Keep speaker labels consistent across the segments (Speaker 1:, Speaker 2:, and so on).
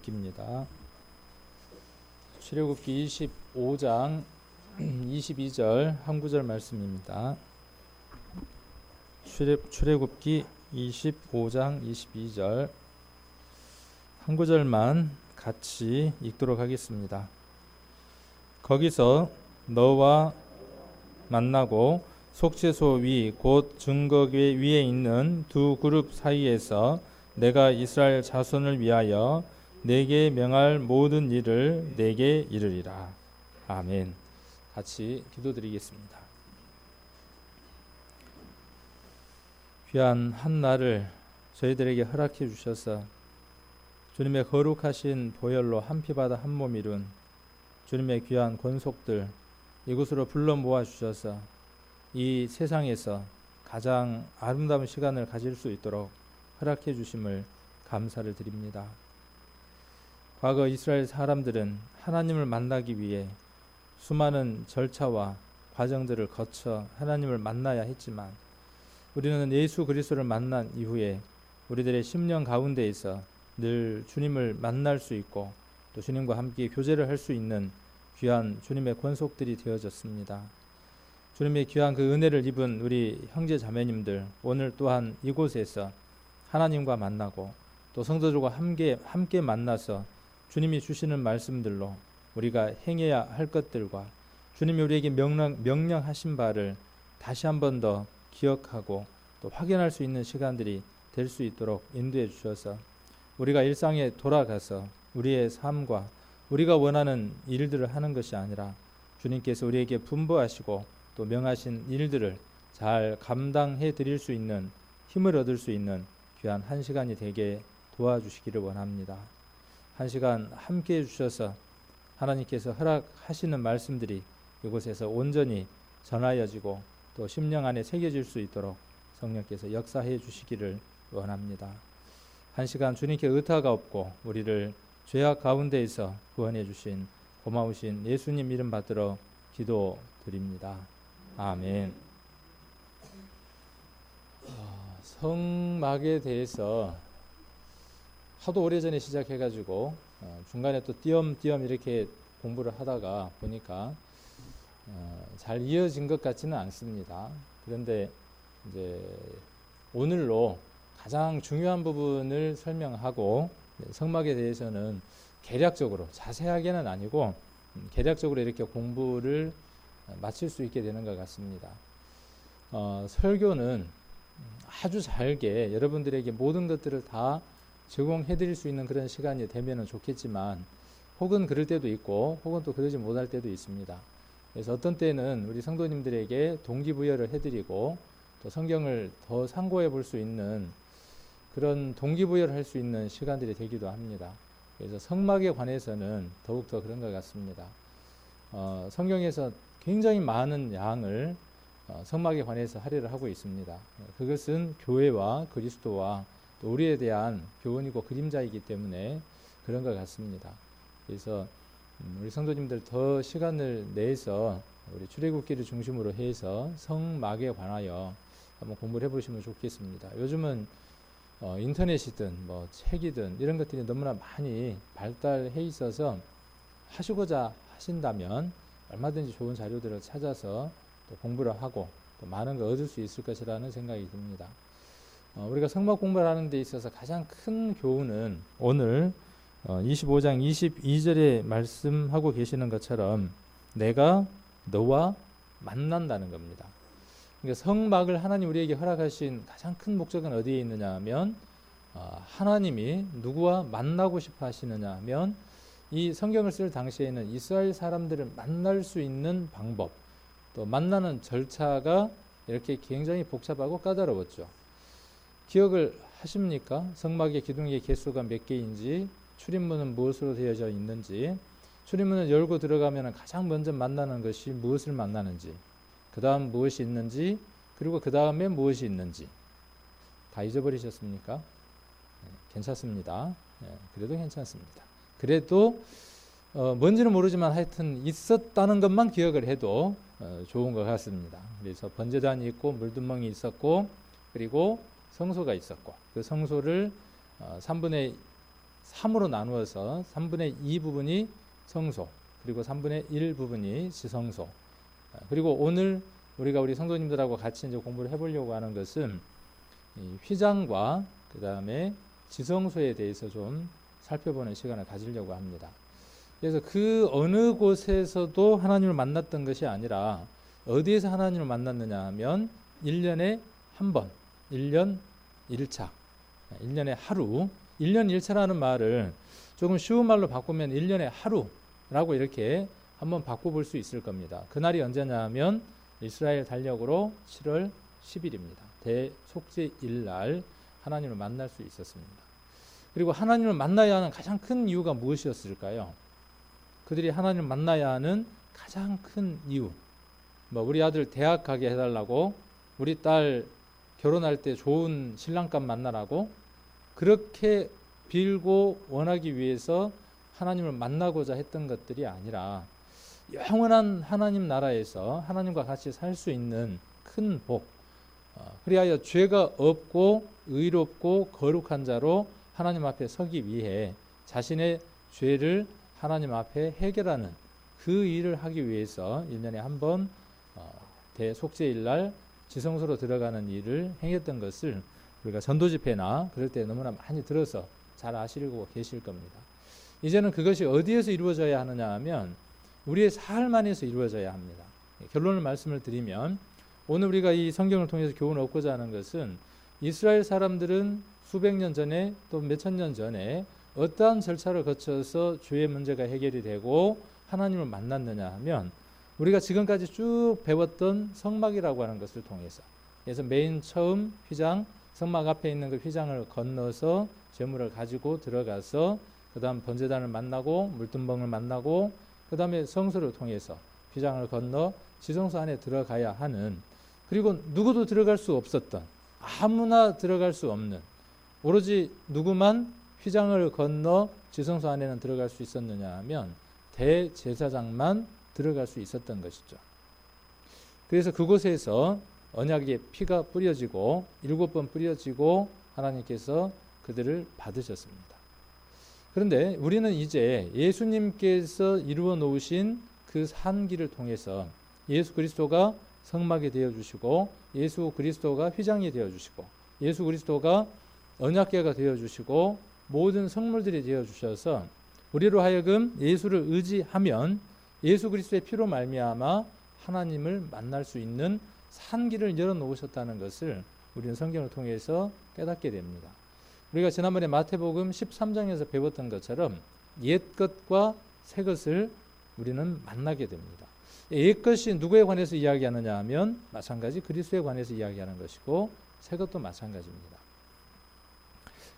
Speaker 1: 출애굽기입니다. 출애굽기 25장 22절 한 구절 말씀입니다. 출애굽기 25장 22절 한 구절만 같이 읽도록 하겠습니다. 거기서 너와 만나고 속죄소 위 곧 증거궤 위에 있는 두 그룹 사이에서 내가 이스라엘 자손을 위하여 내게 명할 모든 일을 내게 이르리라. 아멘. 같이 기도드리겠습니다. 귀한 한 날을 저희들에게 허락해 주셔서 주님의 거룩하신 보혈로 한 피바다 한 몸 이룬 주님의 귀한 권속들 이곳으로 불러 모아 주셔서 이 세상에서 가장 아름다운 시간을 가질 수 있도록 허락해 주심을 감사를 드립니다. 과거 이스라엘 사람들은 하나님을 만나기 위해 수많은 절차와 과정들을 거쳐 하나님을 만나야 했지만 우리는 예수 그리스도를 만난 이후에 우리들의 심령 가운데에서 늘 주님을 만날 수 있고 또 주님과 함께 교제를 할 수 있는 귀한 주님의 권속들이 되어졌습니다. 주님의 귀한 그 은혜를 입은 우리 형제 자매님들 오늘 또한 이곳에서 하나님과 만나고 또 성도들과 함께 만나서 주님이 주시는 말씀들로 우리가 행해야 할 것들과 주님이 우리에게 명령하신 바를 다시 한 번 더 기억하고 또 확인할 수 있는 시간들이 될 수 있도록 인도해 주셔서 우리가 일상에 돌아가서 우리의 삶과 우리가 원하는 일들을 하는 것이 아니라 주님께서 우리에게 분부하시고 또 명하신 일들을 잘 감당해 드릴 수 있는 힘을 얻을 수 있는 귀한 한 시간이 되게 도와주시기를 원합니다. 한 시간 함께 해주셔서 하나님께서 허락하시는 말씀들이 이곳에서 온전히 전하여지고 또 심령 안에 새겨질 수 있도록 성령께서 역사해 주시기를 원합니다. 한 시간 주님께 의타가 없고 우리를 죄악 가운데에서 구원해 주신 고마우신 예수님 이름 받들어 기도드립니다. 아멘. 성막에 대해서 하도 오래전에 시작해가지고 중간에 또 띄엄띄엄 이렇게 공부를 하다가 보니까 잘 이어진 것 같지는 않습니다. 그런데 이제 오늘로 가장 중요한 부분을 설명하고 성막에 대해서는 개략적으로 자세하게는 아니고 개략적으로 이렇게 공부를 마칠 수 있게 되는 것 같습니다. 설교는 아주 잘게 여러분들에게 모든 것들을 다 제공해 드릴 수 있는 그런 시간이 되면 좋겠지만 혹은 그럴 때도 있고 혹은 또 그러지 못할 때도 있습니다. 그래서 어떤 때는 우리 성도님들에게 동기부여를 해드리고 또 성경을 더 상고해 볼 수 있는 그런 동기부여를 할 수 있는 시간들이 되기도 합니다. 그래서 성막에 관해서는 더욱더 그런 것 같습니다. 성경에서 굉장히 많은 양을 성막에 관해서 할애를 하고 있습니다. 그것은 교회와 그리스도와 또 우리에 대한 교훈이고 그림자이기 때문에 그런 것 같습니다. 그래서 우리 성도님들 더 시간을 내서 우리 출애굽기를 중심으로 해서 성막에 관하여 한번 공부를 해보시면 좋겠습니다. 요즘은 인터넷이든 뭐 책이든 이런 것들이 너무나 많이 발달해 있어서 하시고자 하신다면 얼마든지 좋은 자료들을 찾아서 또 공부를 하고 또 많은 걸 얻을 수 있을 것이라는 생각이 듭니다. 우리가 성막 공부를 하는 데 있어서 가장 큰 교훈은 오늘 25장 22절에 말씀하고 계시는 것처럼 내가 너와 만난다는 겁니다. 그러니까 성막을 하나님 우리에게 허락하신 가장 큰 목적은 어디에 있느냐 하면 하나님이 누구와 만나고 싶어 하시느냐 하면 이 성경을 쓸 당시에는 이스라엘 사람들을 만날 수 있는 방법 또 만나는 절차가 이렇게 굉장히 복잡하고 까다로웠죠. 기억을 하십니까? 성막의 기둥의 개수가 몇 개인지 출입문은 무엇으로 되어져 있는지 출입문을 열고 들어가면 가장 먼저 만나는 것이 무엇을 만나는지 그 다음 무엇이 있는지 그리고 그 다음에 무엇이 있는지 다 잊어버리셨습니까? 네, 괜찮습니다. 네, 그래도 괜찮습니다. 그래도 뭔지는 모르지만 하여튼 있었다는 것만 기억을 해도 좋은 것 같습니다. 그래서 번제단이 있고 물두멍이 있었고 그리고 성소가 있었고 그 성소를 3분의 3으로 나누어서 3분의 2 부분이 성소, 그리고 3분의 1 부분이 지성소. 그리고 오늘 우리가 우리 성도님들하고 같이 이제 공부를 해보려고 하는 것은 이 휘장과 그 다음에 지성소에 대해서 좀 살펴보는 시간을 가지려고 합니다. 그래서 그 어느 곳에서도 하나님을 만났던 것이 아니라 어디에서 하나님을 만났느냐 하면 1년에 한 번, 1년 1차, 1년에 하루, 1년 1차라는 말을 조금 쉬운 말로 바꾸면 1년에 하루라고 이렇게 한번 바꿔볼 수 있을 겁니다. 그날이 언제냐 하면 이스라엘 달력으로 7월 10일입니다. 대속죄일 날 하나님을 만날 수 있었습니다. 그리고 하나님을 만나야 하는 가장 큰 이유가 무엇이었을까요? 그들이 하나님을 만나야 하는 가장 큰 이유, 우리 아들 대학 가게 해달라고, 우리 딸 결혼할 때 좋은 신랑감 만나라고 그렇게 빌고 원하기 위해서 하나님을 만나고자 했던 것들이 아니라 영원한 하나님 나라에서 하나님과 같이 살 수 있는 큰 복, 그리하여 죄가 없고 의롭고 거룩한 자로 하나님 앞에 서기 위해 자신의 죄를 하나님 앞에 해결하는 그 일을 하기 위해서 1년에 한 번 대속죄일 날 지성소로 들어가는 일을 행했던 것을 우리가 전도 집회나 그럴 때 너무나 많이 들어서 잘 아시고 계실 겁니다. 이제는 그것이 어디에서 이루어져야 하느냐 하면 우리의 삶 안에서 이루어져야 합니다. 결론을 말씀을 드리면 오늘 우리가 이 성경을 통해서 교훈을 얻고자 하는 것은 이스라엘 사람들은 수백 년 전에 또 몇천 년 전에 어떠한 절차를 거쳐서 죄의 문제가 해결이 되고 하나님을 만났느냐 하면 우리가 지금까지 쭉 배웠던 성막이라고 하는 것을 통해서, 그래서 맨 처음 휘장, 성막 앞에 있는 그 휘장을 건너서 제물을 가지고 들어가서 그 다음 번제단을 만나고 물두멍을 만나고 그 다음에 성소를 통해서 휘장을 건너 지성소 안에 들어가야 하는, 그리고 누구도 들어갈 수 없었던, 아무나 들어갈 수 없는, 오로지 누구만 휘장을 건너 지성소 안에는 들어갈 수 있었느냐 하면 대제사장만 들어갈 수 있었던 것이죠. 그래서 그곳에서 언약의 피가 뿌려지고 7번 뿌려지고 하나님께서 그들을 받으셨습니다. 그런데 우리는 이제 예수님께서 이루어 놓으신 그 산길을 통해서 예수 그리스도가 성막이 되어주시고 예수 그리스도가 휘장이 되어주시고 예수 그리스도가 언약궤가 되어주시고 모든 성물들이 되어주셔서 우리로 하여금 예수를 의지하면 예수 그리스도의 피로 말미암아 하나님을 만날 수 있는 산길을 열어놓으셨다는 것을 우리는 성경을 통해서 깨닫게 됩니다. 우리가 지난번에 마태복음 13장에서 배웠던 것처럼 옛것과 새것을 우리는 만나게 됩니다. 옛것이 누구에 관해서 이야기하느냐 하면 마찬가지 그리스도에 관해서 이야기하는 것이고 새것도 마찬가지입니다.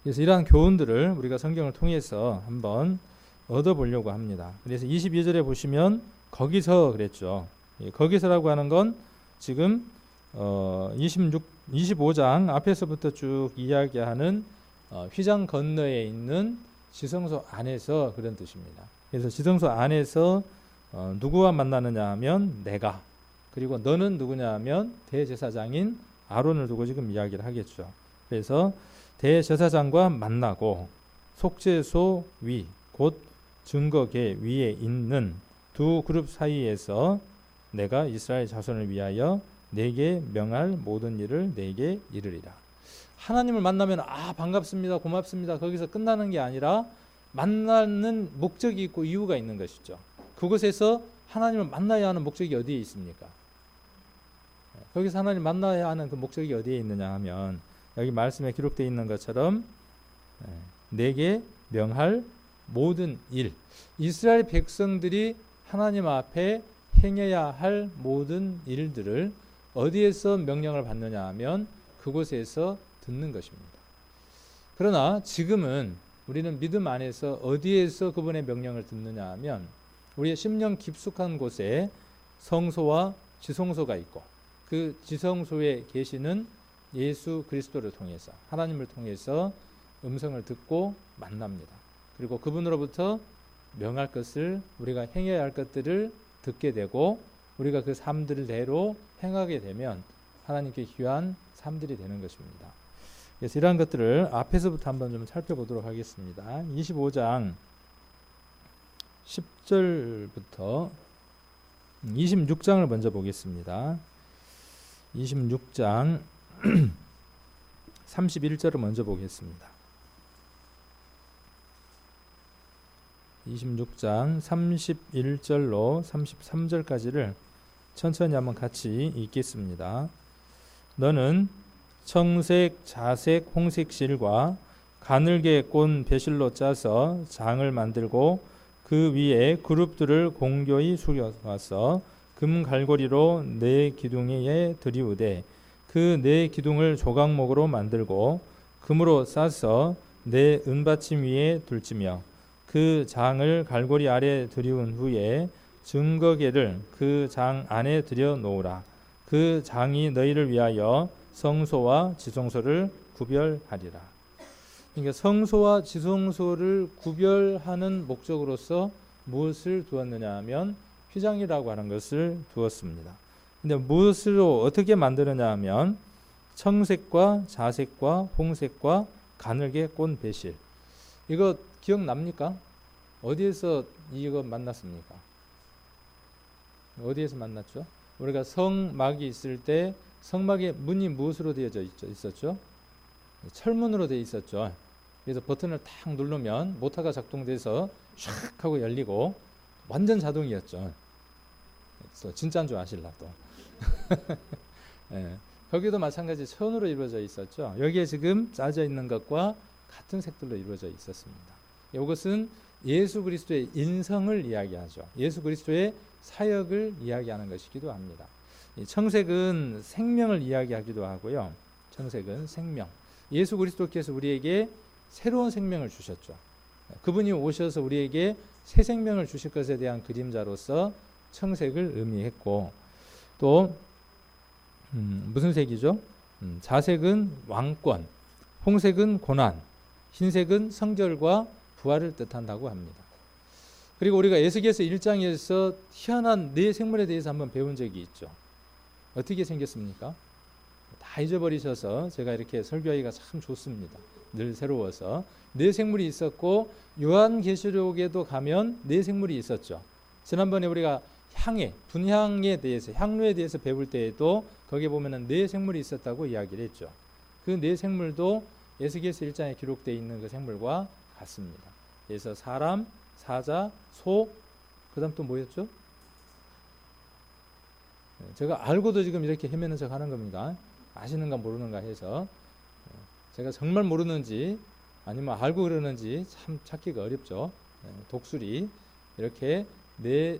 Speaker 1: 그래서 이러한 교훈들을 우리가 성경을 통해서 한번 얻어보려고 합니다. 그래서 22절에 보시면 거기서 그랬죠. 거기서라고 하는 건 지금 25장 앞에서부터 쭉 이야기하는 휘장 건너에 있는 지성소 안에서 그런 뜻입니다. 그래서 지성소 안에서 누구와 만나느냐 하면 내가, 그리고 너는 누구냐 하면 대제사장인 아론을 두고 지금 이야기를 하겠죠. 그래서 대제사장과 만나고 속죄소 위, 곧 증거궤 위에 있는 두 그룹 사이에서 내가 이스라엘 자손을 위하여 내게 명할 모든 일을 내게 이르리라. 하나님을 만나면 반갑습니다, 고맙습니다, 거기서 끝나는 게 아니라 만나는 목적이 있고 이유가 있는 것이죠. 그곳에서 하나님을 만나야 하는 목적이 어디에 있습니까? 거기서 하나님 만나야 하는 그 목적이 어디에 있느냐 하면 여기 말씀에 기록되어 있는 것처럼 내게 명할 모든 일, 이스라엘 백성들이 하나님 앞에 행해야 할 모든 일들을 어디에서 명령을 받느냐 하면 그곳에서 듣는 것입니다. 그러나 지금은 우리는 믿음 안에서 어디에서 그분의 명령을 듣느냐 하면 우리의 심령 깊숙한 곳에 성소와 지성소가 있고 그 지성소에 계시는 예수 그리스도를 통해서 하나님을 통해서 음성을 듣고 만납니다. 그리고 그분으로부터 명할 것을, 우리가 행해야 할 것들을 듣게 되고 우리가 그 삶들대로 행하게 되면 하나님께 귀한 삶들이 되는 것입니다. 그래서 이러한 것들을 앞에서부터 한번 좀 살펴보도록 하겠습니다. 25장 10절부터 26장을 먼저 보겠습니다. 26장 31절을 먼저 보겠습니다. 26장 31절로 33절까지를 천천히 한번 같이 읽겠습니다. 너는 청색, 자색, 홍색 실과 가늘게 꼰 배실로 짜서 장을 만들고 그 위에 그룹들을 공교히 숙여서 금 갈고리로 네 기둥에 들이우되 그 네 기둥을 조각목으로 만들고 금으로 싸서 네 은받침 위에 둘지며 그 장을 갈고리 아래 들이운 후에 증거계를 그 장 안에 들여 놓으라. 그 장이 너희를 위하여 성소와 지성소를 구별하리라. 그러니까 성소와 지성소를 구별하는 목적으로서 무엇을 두었느냐 하면 휘장이라고 하는 것을 두었습니다. 근데 무엇으로 어떻게 만드느냐 하면 청색과 자색과 홍색과 가늘게 꼰 배실. 이거 기억납니까? 어디에서 이거 만났습니까? 어디에서 만났죠? 우리가 성막이 있을 때 성막의 문이 무엇으로 되어져 있었죠? 철문으로 되어 있었죠. 그래서 버튼을 탁 누르면 모터가 작동돼서 샥 하고 열리고 완전 자동이었죠. 진짜인 줄 아실라 또. 예, 거기도 마찬가지 천으로 이루어져 있었죠. 여기에 지금 짜져 있는 것과 같은 색들로 이루어져 있었습니다. 이것은 예수 그리스도의 인성을 이야기하죠. 예수 그리스도의 사역을 이야기하는 것이기도 합니다. 청색은 생명을 이야기하기도 하고요. 청색은 생명. 예수 그리스도께서 우리에게 새로운 생명을 주셨죠. 그분이 오셔서 우리에게 새 생명을 주실 것에 대한 그림자로서 청색을 의미했고, 또 무슨 색이죠? 자색은 왕권, 홍색은 고난, 흰색은 성결과 부활을 뜻한다고 합니다. 그리고 우리가 에스겔서 1장에서 희한한 네 생물에 대해서 한번 배운 적이 있죠. 어떻게 생겼습니까? 다 잊어버리셔서 제가 이렇게 설교하기가 참 좋습니다. 늘 새로워서. 네 생물이 있었고 요한계시록에도 가면 네 생물이 있었죠. 지난번에 우리가 향해, 분향에 대해서, 향료에 대해서 배울 때에도 거기에 보면은 네 생물이 있었다고 이야기를 했죠. 그 네 생물도 에스겔서 1장에 기록되어 있는 그 생물과 같습니다. 그래서 사람, 사자, 소, 그 다음 또 뭐였죠? 제가 알고도 지금 이렇게 헤매는 척 하는 겁니다. 아시는가 모르는가 해서. 제가 정말 모르는지 아니면 알고 그러는지 참 찾기가 어렵죠. 독수리, 이렇게 네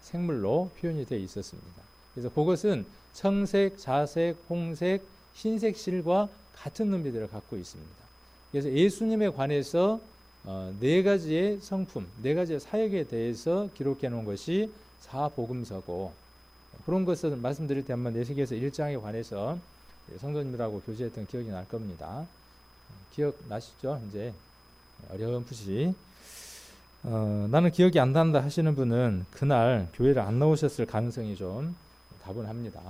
Speaker 1: 생물로 표현이 되어 있었습니다. 그래서 그것은 청색, 자색, 홍색, 흰색 실과 같은 의미들을 갖고 있습니다. 그래서 예수님에 관해서 네 가지의 성품, 네 가지의 사역에 대해서 기록해 놓은 것이 사복음서고, 그런 것을 말씀드릴 때 한번 에스겔서 1장에 관해서 성도님들하고 교제했던 기억이 날 겁니다. 기억나시죠? 이제 어렴풋이. 나는 기억이 안 난다 하시는 분은 그날 교회를 안 나오셨을 가능성이 좀 다분합니다.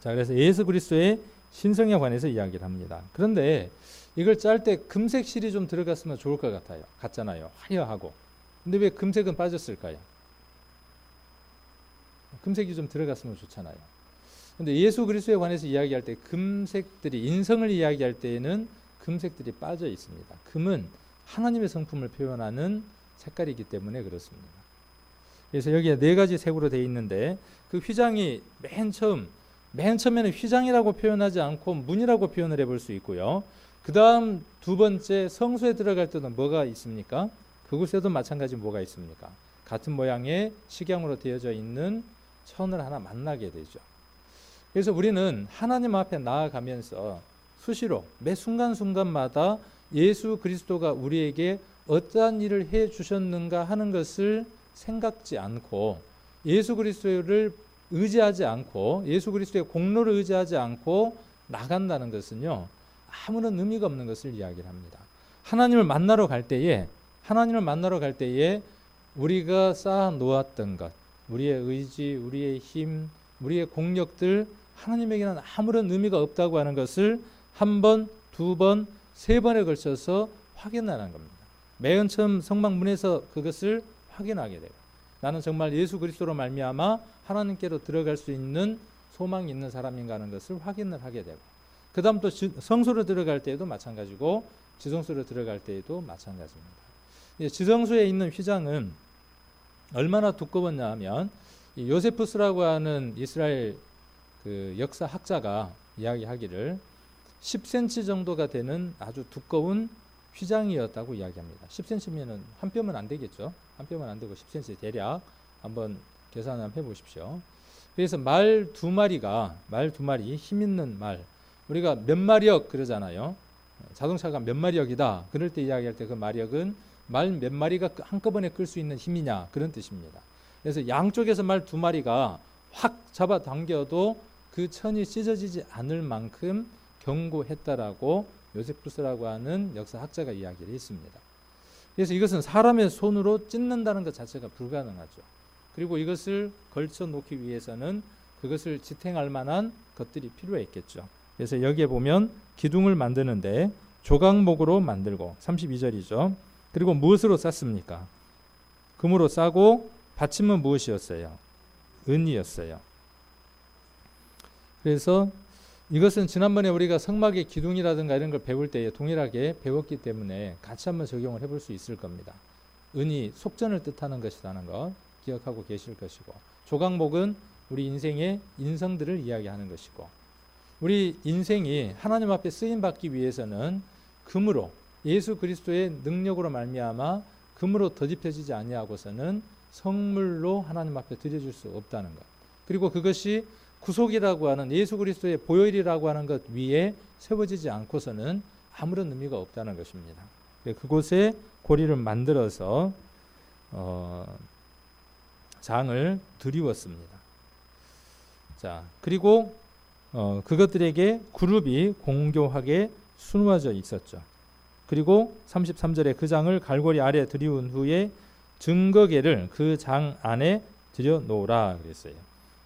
Speaker 1: 자, 그래서 예수 그리스도의 신성에 관해서 이야기를 합니다. 그런데 이걸 짤 때 금색 실이 좀 들어갔으면 좋을 것 같아요. 같잖아요. 화려하고. 근데 왜 금색은 빠졌을까요? 금색이 좀 들어갔으면 좋잖아요. 근데 예수 그리스도에 관해서 이야기할 때 금색들이, 인성을 이야기할 때에는 금색들이 빠져 있습니다. 금은 하나님의 성품을 표현하는 색깔이기 때문에 그렇습니다. 그래서 여기에 네 가지 색으로 되어 있는데, 그 휘장이 맨 처음에는 휘장이라고 표현하지 않고 문이라고 표현을 해볼 수 있고요. 그 다음 두 번째 성소에 들어갈 때는 뭐가 있습니까? 그곳에도 마찬가지 뭐가 있습니까? 같은 모양의 식양으로 되어져 있는 천을 하나 만나게 되죠. 그래서 우리는 하나님 앞에 나아가면서 수시로 매 순간순간마다 예수 그리스도가 우리에게 어떠한 일을 해 주셨는가 하는 것을 생각지 않고, 예수 그리스도를 의지하지 않고, 예수 그리스도의 공로를 의지하지 않고 나간다는 것은요, 아무런 의미가 없는 것을 이야기를 합니다. 하나님을 만나러 갈 때에 우리가 쌓아 놓았던 것, 우리의 의지, 우리의 힘, 우리의 공력들, 하나님에게는 아무런 의미가 없다고 하는 것을 한번 두 번, 세 번에 걸쳐서 확인하는 겁니다. 맨 처음 성막문에서 그것을 확인하게 되고 나는 정말 예수 그리스도로 말미암아 하나님께로 들어갈 수 있는 소망이 있는 사람인가 하는 것을 확인을 하게 되고 그 다음 또 성소로 들어갈 때에도 마찬가지고 지성소로 들어갈 때에도 마찬가지입니다. 지성소에 있는 휘장은 얼마나 두꺼웠냐 하면 요세푸스라고 하는 이스라엘 그 역사 학자가 이야기하기를 10cm 정도가 되는 아주 두꺼운 휘장이었다고 이야기합니다. 10cm면은 한 뼘은 안 되겠죠. 한 뼘은 안 되고 10cm 대략 한번 계산 한번 해보십시오. 그래서 말 두 마리 힘 있는 말 우리가 몇 마력 그러잖아요. 자동차가 몇 마력이다. 그럴 때 이야기할 때 그 마력은 말 몇 마리가 한꺼번에 끌 수 있는 힘이냐 그런 뜻입니다. 그래서 양쪽에서 말 두 마리가 확 잡아당겨도 그 천이 찢어지지 않을 만큼 견고했다라고 요세푸스라고 하는 역사학자가 이야기를 했습니다. 그래서 이것은 사람의 손으로 찢는다는 것 자체가 불가능하죠. 그리고 이것을 걸쳐 놓기 위해서는 그것을 지탱할 만한 것들이 필요했겠죠. 그래서 여기에 보면 기둥을 만드는데 조각목으로 만들고 32절이죠. 그리고 무엇으로 쌌습니까? 금으로 싸고 받침은 무엇이었어요? 은이었어요. 그래서 이것은 지난번에 우리가 성막의 기둥이라든가 이런 걸 배울 때 동일하게 배웠기 때문에 같이 한번 적용을 해볼 수 있을 겁니다. 은이 속전을 뜻하는 것이라는 것 기억하고 계실 것이고 조각목은 우리 인생의 인성들을 이야기하는 것이고 우리 인생이 하나님 앞에 쓰임받기 위해서는 금으로 예수 그리스도의 능력으로 말미암아 금으로 더집혀지지 아니하고서는 성물로 하나님 앞에 드려줄 수 없다는 것 그리고 그것이 구속이라고 하는 예수 그리스도의 보혈이라고 하는 것 위에 세워지지 않고서는 아무런 의미가 없다는 것입니다. 그곳에 고리를 만들어서 장을 드리웠습니다. 자, 그리고 그것들에게 그룹이 공교하게 수놓아져 있었죠. 그리고 33절에 그 장을 갈고리 아래 들이운 후에 증거궤를 그 장 안에 들여놓으라 그랬어요.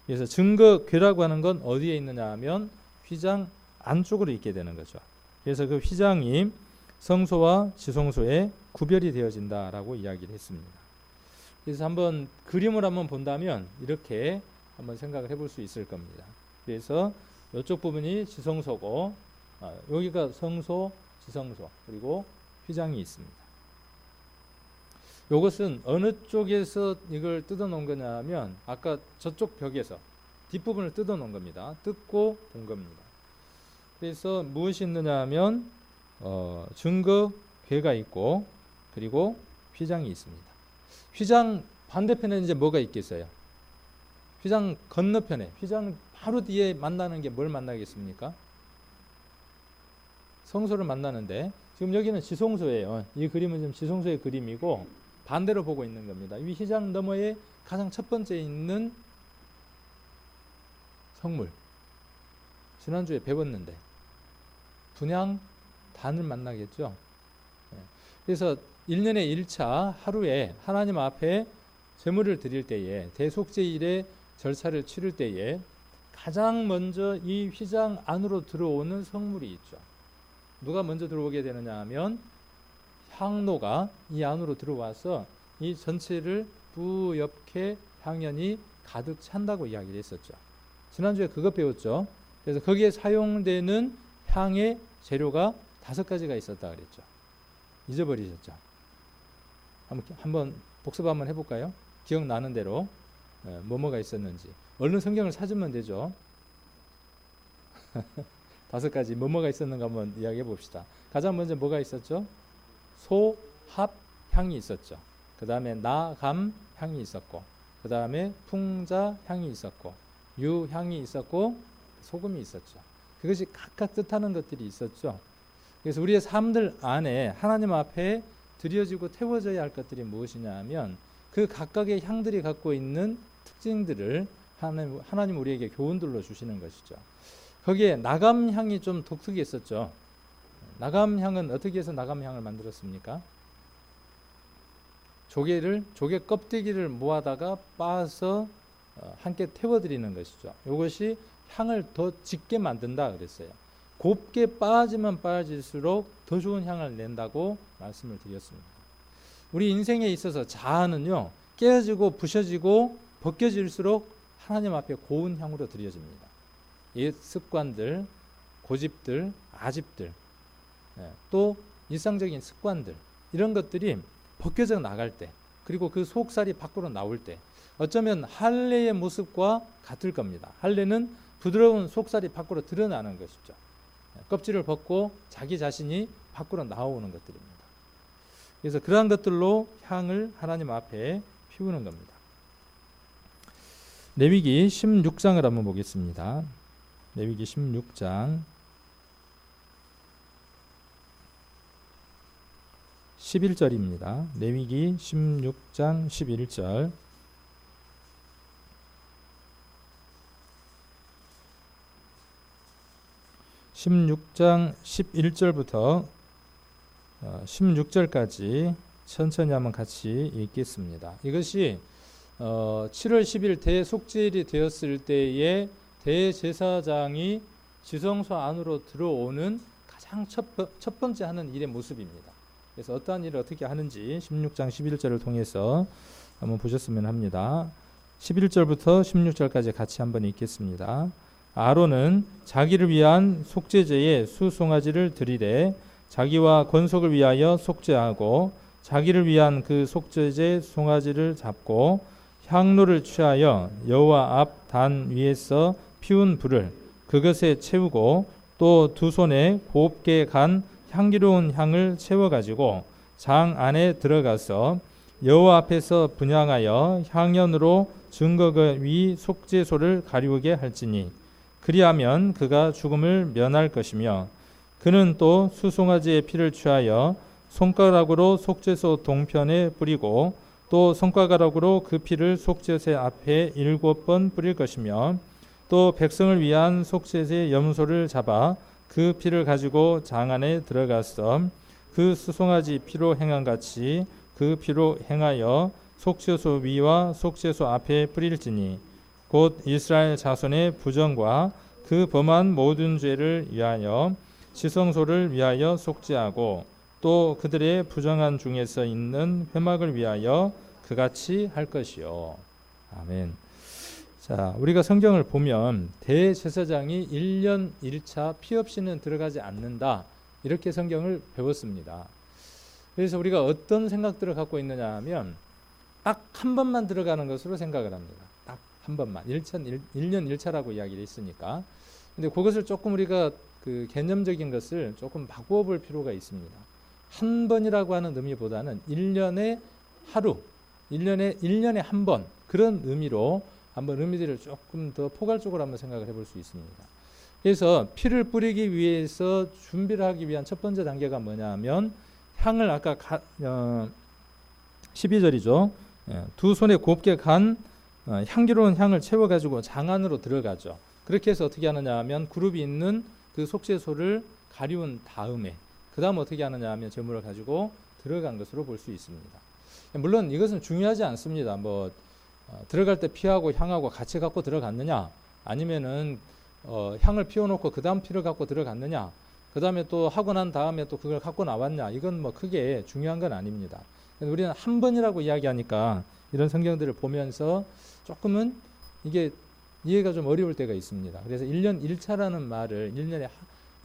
Speaker 1: 그래서 증거궤라고 하는 건 어디에 있느냐 하면 휘장 안쪽으로 있게 되는 거죠. 그래서 그 휘장이 성소와 지성소에 구별이 되어진다라고 이야기를 했습니다. 그래서 한번 그림을 한번 본다면 이렇게 한번 생각을 해볼 수 있을 겁니다. 그래서 이쪽 부분이 지성소고 여기가 성소, 지성소 그리고 휘장이 있습니다. 이것은 어느 쪽에서 이걸 뜯어 놓은 거냐 하면 아까 저쪽 벽에서 뒷부분을 뜯어 놓은 겁니다. 뜯고 본 겁니다. 그래서 무엇이 있느냐 하면 증거궤가 있고 그리고 휘장이 있습니다. 휘장 반대편에 이제 뭐가 있겠어요? 휘장 건너편에 휘장 바로 뒤에 만나는 게 뭘 만나겠습니까? 성소를 만나는데 지금 여기는 지성소예요. 이 그림은 지금 지성소의 그림이고 반대로 보고 있는 겁니다. 이 휘장 너머에 가장 첫 번째 있는 성물 지난주에 배웠는데 분향단을 만나겠죠. 그래서 1년에 1차 하루에 하나님 앞에 제물을 드릴 때에 대속제일의 절차를 치를 때에 가장 먼저 이 휘장 안으로 들어오는 성물이 있죠. 누가 먼저 들어오게 되느냐 하면 향로가 이 안으로 들어와서 이 전체를 뿌옇게 향연이 가득 찬다고 이야기를 했었죠. 지난주에 그것 배웠죠. 그래서 거기에 사용되는 향의 재료가 5가지가 있었다 그랬죠. 잊어버리셨죠. 한번 복습 한번 해볼까요? 기억나는 대로 뭐가 있었는지 얼른 성경을 찾으면 되죠. 5가지 뭐가 있었는가 한번 이야기해 봅시다. 가장 먼저 뭐가 있었죠? 소합향이 있었죠. 그 다음에 나감향이 있었고 그 다음에 풍자향이 있었고 유향이 있었고 소금이 있었죠. 그것이 각각 뜻하는 것들이 있었죠. 그래서 우리의 삶들 안에 하나님 앞에 드려지고 태워져야 할 것들이 무엇이냐 하면 그 각각의 향들이 갖고 있는 특징들을 하나님 우리에게 교훈들로 주시는 것이죠. 거기에 나감향이 좀 독특했었죠. 나감향은 어떻게 해서 나감향을 만들었습니까? 조개 껍데기를 모아다가 빻아서 함께 태워드리는 것이죠. 이것이 향을 더 짙게 만든다 그랬어요. 곱게 빠지면 빠질수록 더 좋은 향을 낸다고 말씀을 드렸습니다. 우리 인생에 있어서 자아는요, 깨어지고 부셔지고 벗겨질수록 하나님 앞에 고운 향으로 드려집니다. 옛 습관들, 고집들, 아집들, 또 일상적인 습관들, 이런 것들이 벗겨져 나갈 때, 그리고 그 속살이 밖으로 나올 때, 어쩌면 할례의 모습과 같을 겁니다. 할례는 부드러운 속살이 밖으로 드러나는 것이죠. 껍질을 벗고 자기 자신이 밖으로 나오는 것들입니다. 그래서 그러한 것들로 향을 하나님 앞에 피우는 겁니다. 레위기 16장을 한번 보겠습니다. 레위기 16장 11절입니다. 레위기 16장 11절. (16장 11절부터) 16절까지 천천히 한번 같이 읽겠습니다. 이것이 7월 10일 대속죄일이 되었을 때에 대제사장이 지성소 안으로 들어오는 가장 첫 번째 하는 일의 모습입니다. 그래서 어떠한 일을 어떻게 하는지 16장 11절을 통해서 한번 보셨으면 합니다. 11절부터 16절까지 같이 한번 읽겠습니다. 아론은 자기를 위한 속죄제에 수송아지를 드리되 자기와 권속을 위하여 속죄하고 자기를 위한 그 속죄제 송아지를 잡고 향로를 취하여 여호와 앞 단 위에서 피운 불을 그것에 채우고 또 두 손에 곱게 간 향기로운 향을 채워가지고 장 안에 들어가서 여호와 앞에서 분향하여 향연으로 증거 위 속죄소를 가리우게 할지니 그리하면 그가 죽음을 면할 것이며 그는 또 수송아지의 피를 취하여 손가락으로 속죄소 동편에 뿌리고 또 손가락으로 그 피를 속죄소 앞에 7번 뿌릴 것이며 또 백성을 위한 속죄제 염소를 잡아 그 피를 가지고 장 안에 들어가서 그 수송아지 피로 행한 같이 그 피로 행하여 속죄소 위와 속죄소 앞에 뿌릴지니 곧 이스라엘 자손의 부정과 그 범한 모든 죄를 위하여 지성소를 위하여 속죄하고 또 그들의 부정한 중에서 있는 회막을 위하여 그같이 할 것이요. 아멘. 자, 우리가 성경을 보면 대제사장이 1년 1차 피 없이는 들어가지 않는다, 이렇게 성경을 배웠습니다. 그래서 우리가 어떤 생각들을 갖고 있느냐 하면 딱 한 번만 들어가는 것으로 생각을 합니다. 딱 한 번만. 1년 1차라고 이야기를 했으니까. 근데 그것을 조금 우리가 그 개념적인 것을 조금 바꾸어 볼 필요가 있습니다. 한 번이라고 하는 의미보다는 1년에 하루, 1년에 한 번, 그런 의미로 한번 의미들을 조금 더 포괄적으로 한번 생각을 해볼 수 있습니다. 그래서 피를 뿌리기 위해서 준비를 하기 위한 첫 번째 단계가 뭐냐 하면 향을 아까 12절이죠. 두 손에 곱게 간 향기로운 향을 채워가지고 장 안으로 들어가죠. 그렇게 해서 어떻게 하느냐 하면 그룹이 있는 그 속죄소를 가리운 다음에 그 다음 어떻게 하느냐 하면 제물을 가지고 들어간 것으로 볼 수 있습니다. 물론 이것은 중요하지 않습니다. 들어갈 때 피하고 향하고 같이 갖고 들어갔느냐, 아니면은 향을 피워놓고 그 다음 피를 갖고 들어갔느냐, 그 다음에 또 하고 난 다음에 또 그걸 갖고 나왔냐, 이건 크게 중요한 건 아닙니다. 우리는 한 번이라고 이야기하니까 이런 성경들을 보면서 조금은 이게 이해가 좀 어려울 때가 있습니다. 그래서 1년 1차라는 말을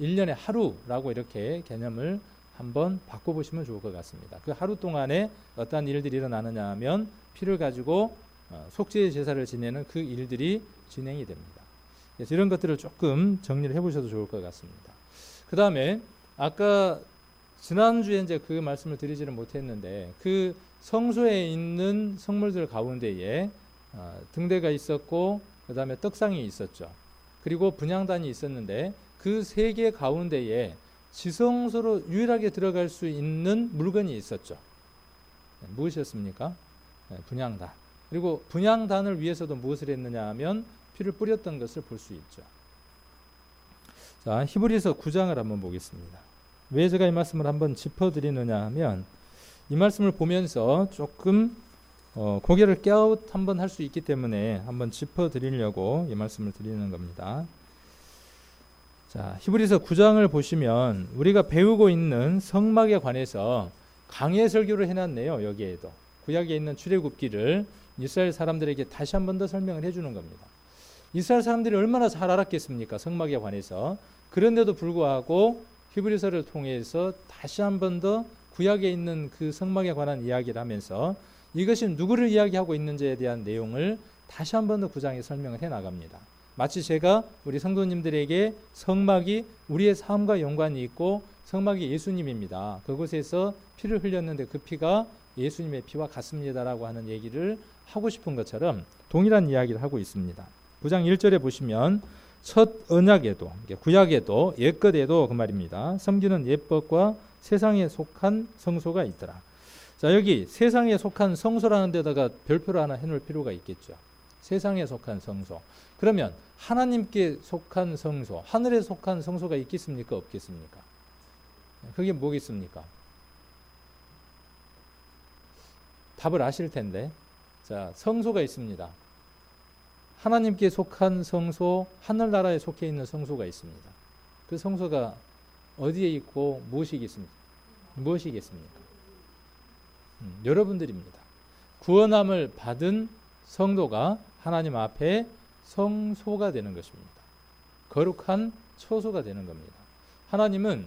Speaker 1: 1년에 하루라고 이렇게 개념을 한번 바꿔보시면 좋을 것 같습니다. 그 하루 동안에 어떠한 일들이 일어나느냐 하면 피를 가지고 속죄의 제사를 지내는 그 일들이 진행이 됩니다. 그래서 이런 것들을 조금 정리를 해보셔도 좋을 것 같습니다. 그 다음에 아까 지난주에 이제 그 말씀을 드리지는 못했는데 그 성소에 있는 성물들 가운데에 등대가 있었고 그 다음에 떡상이 있었죠. 그리고 분향단이 있었는데 그 세 개 가운데에 지성소로 유일하게 들어갈 수 있는 물건이 있었죠. 무엇이었습니까? 분향단. 그리고 분향단을 위해서도 무엇을 했느냐 하면 피를 뿌렸던 것을 볼 수 있죠. 자, 히브리서 9장을 한번 보겠습니다. 왜 제가 이 말씀을 한번 짚어드리느냐 하면 이 말씀을 보면서 조금 고개를 깨아웃 한번 할 수 있기 때문에 한번 짚어드리려고 이 말씀을 드리는 겁니다. 자, 히브리서 9장을 보시면 우리가 배우고 있는 성막에 관해서 강해 설교를 해놨네요. 여기에도 구약에 있는 출애굽기를 이스라엘 사람들에게 다시 한 번 더 설명을 해주는 겁니다. 이스라엘 사람들이 얼마나 잘 알았겠습니까? 성막에 관해서. 그런데도 불구하고 히브리서를 통해서 다시 한 번 더 구약에 있는 그 성막에 관한 이야기를 하면서 이것이 누구를 이야기하고 있는지에 대한 내용을 다시 한 번 더 9장에 설명을 해 나갑니다. 마치 제가 우리 성도님들에게 성막이 우리의 삶과 연관이 있고 성막이 예수님입니다. 그곳에서 피를 흘렸는데 그 피가 예수님의 피와 같습니다라고 하는 얘기를 하고 싶은 것처럼 동일한 이야기를 하고 있습니다. 9장 1절에 보시면 첫 언약에도 구약에도 옛것에도 그 말입니다. 섬기는 옛법과 세상에 속한 성소가 있더라. 자, 여기 세상에 속한 성소라는 데다가 별표를 하나 해놓을 필요가 있겠죠. 세상에 속한 성소. 그러면 하나님께 속한 성소, 하늘에 속한 성소가 있겠습니까? 없겠습니까? 그게 뭐겠습니까? 답을 아실 텐데. 자, 성소가 있습니다. 하나님께 속한 성소, 하늘나라에 속해 있는 성소가 있습니다. 그 성소가 어디에 있고 무엇이겠습니까? 여러분들입니다. 구원함을 받은 성도가 하나님 앞에 성소가 되는 것입니다. 거룩한 처소가 되는 겁니다. 하나님은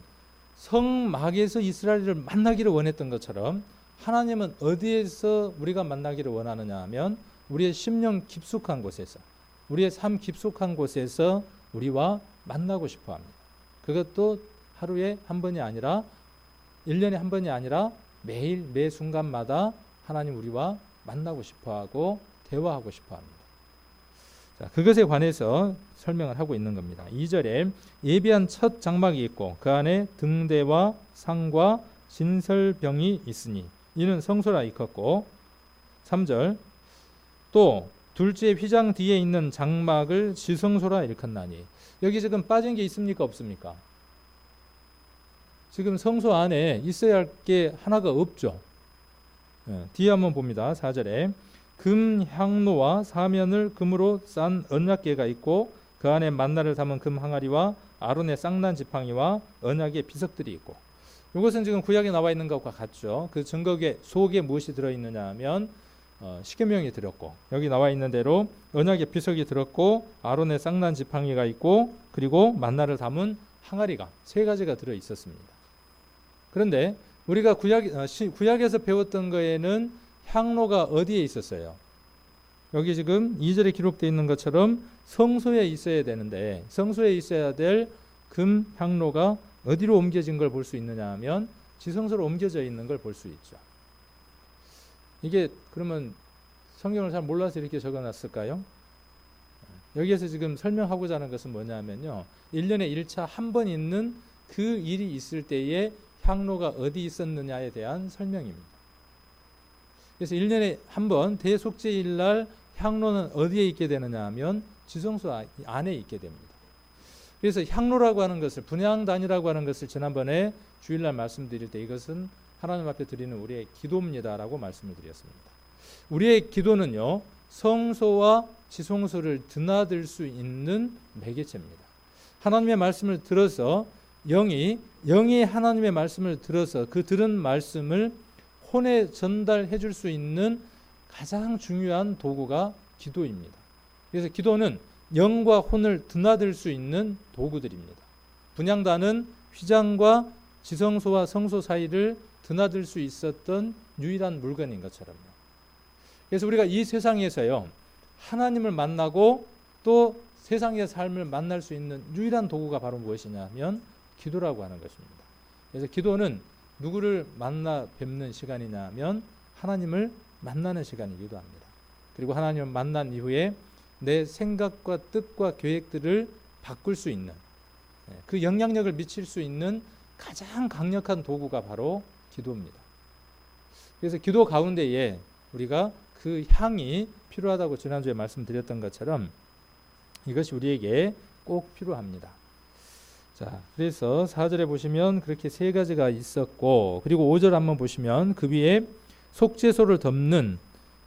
Speaker 1: 성막에서 이스라엘을 만나기를 원했던 것처럼 하나님은 어디에서 우리가 만나기를 원하느냐 하면 우리의 심령 깊숙한 곳에서, 우리의 삶 깊숙한 곳에서 우리와 만나고 싶어 합니다. 그것도 하루에 한 번이 아니라 1년에 한 번이 아니라 매일 매 순간마다 하나님 우리와 만나고 싶어 하고 대화하고 싶어 합니다. 자, 그것에 관해서 설명을 하고 있는 겁니다. 2절에 예비한 첫 장막이 있고 그 안에 등대와 상과 진설병이 있으니 이는 성소라 일컫고 3절 또 둘째 휘장 뒤에 있는 장막을 지성소라 일컫나니 여기 지금 빠진 게 있습니까? 없습니까? 지금 성소 안에 있어야 할 게 하나가 없죠. 뒤에 한번 봅니다. 4절에 금 향로와 사면을 금으로 싼 언약궤가 있고 그 안에 만나를 담은 금 항아리와 아론의 쌍난 지팡이와 언약의 비석들이 있고 이것은 지금 구약에 나와 있는 것과 같죠. 그 증거궤 속에 무엇이 들어있느냐 하면 십계명이 들었고 여기 나와 있는 대로 언약의 비석이 들었고 아론의 쌍난 지팡이가 있고 그리고 만나를 담은 항아리가 세 가지가 들어 있었습니다. 그런데 우리가 구약에서 배웠던 거에는 향로가 어디에 있었어요? 여기 지금 2절에 기록되어 있는 것처럼 성소에 있어야 되는데 성소에 있어야 될 금 향로가 어디로 옮겨진 걸 볼 수 있느냐 하면 지성소로 옮겨져 있는 걸 볼 수 있죠. 이게 그러면 성경을 잘 몰라서 이렇게 적어놨을까요? 여기에서 지금 설명하고자 하는 것은 뭐냐면요. 1년에 1차 한 번 있는 그 일이 있을 때에 향로가 어디 있었느냐에 대한 설명입니다. 그래서 1년에 한 번 대속죄일 날 향로는 어디에 있게 되느냐 하면 지성소 안에 있게 됩니다. 그래서 향로라고 하는 것을 분향단이라고 하는 것을 지난번에 주일날 말씀드릴 때 이것은 하나님 앞에 드리는 우리의 기도입니다라고 말씀을 드렸습니다. 우리의 기도는요. 성소와 지성소를 드나들 수 있는 매개체입니다. 하나님의 말씀을 들어서 영이 하나님의 말씀을 들어서 그 들은 말씀을 혼에 전달해 줄 수 있는 가장 중요한 도구가 기도입니다. 그래서 기도는 영과 혼을 드나들 수 있는 도구들입니다. 분향단은 휘장과 지성소와 성소 사이를 드나들 수 있었던 유일한 물건인 것처럼요. 그래서 우리가 이 세상에서요. 하나님을 만나고 또 세상의 삶을 만날 수 있는 유일한 도구가 바로 무엇이냐 하면 기도라고 하는 것입니다. 그래서 기도는 누구를 만나 뵙는 시간이냐 하면 하나님을 만나는 시간이기도 합니다. 그리고 하나님을 만난 이후에 내 생각과 뜻과 계획들을 바꿀 수 있는 그 영향력을 미칠 수 있는 가장 강력한 도구가 바로 기도입니다. 그래서 기도 가운데에 우리가 그 향이 필요하다고 지난주에 말씀드렸던 것처럼 이것이 우리에게 꼭 필요합니다. 자, 그래서 4절에 보시면 그렇게 세 가지가 있었고 그리고 5절 한번 보시면 그 위에 속죄소를 덮는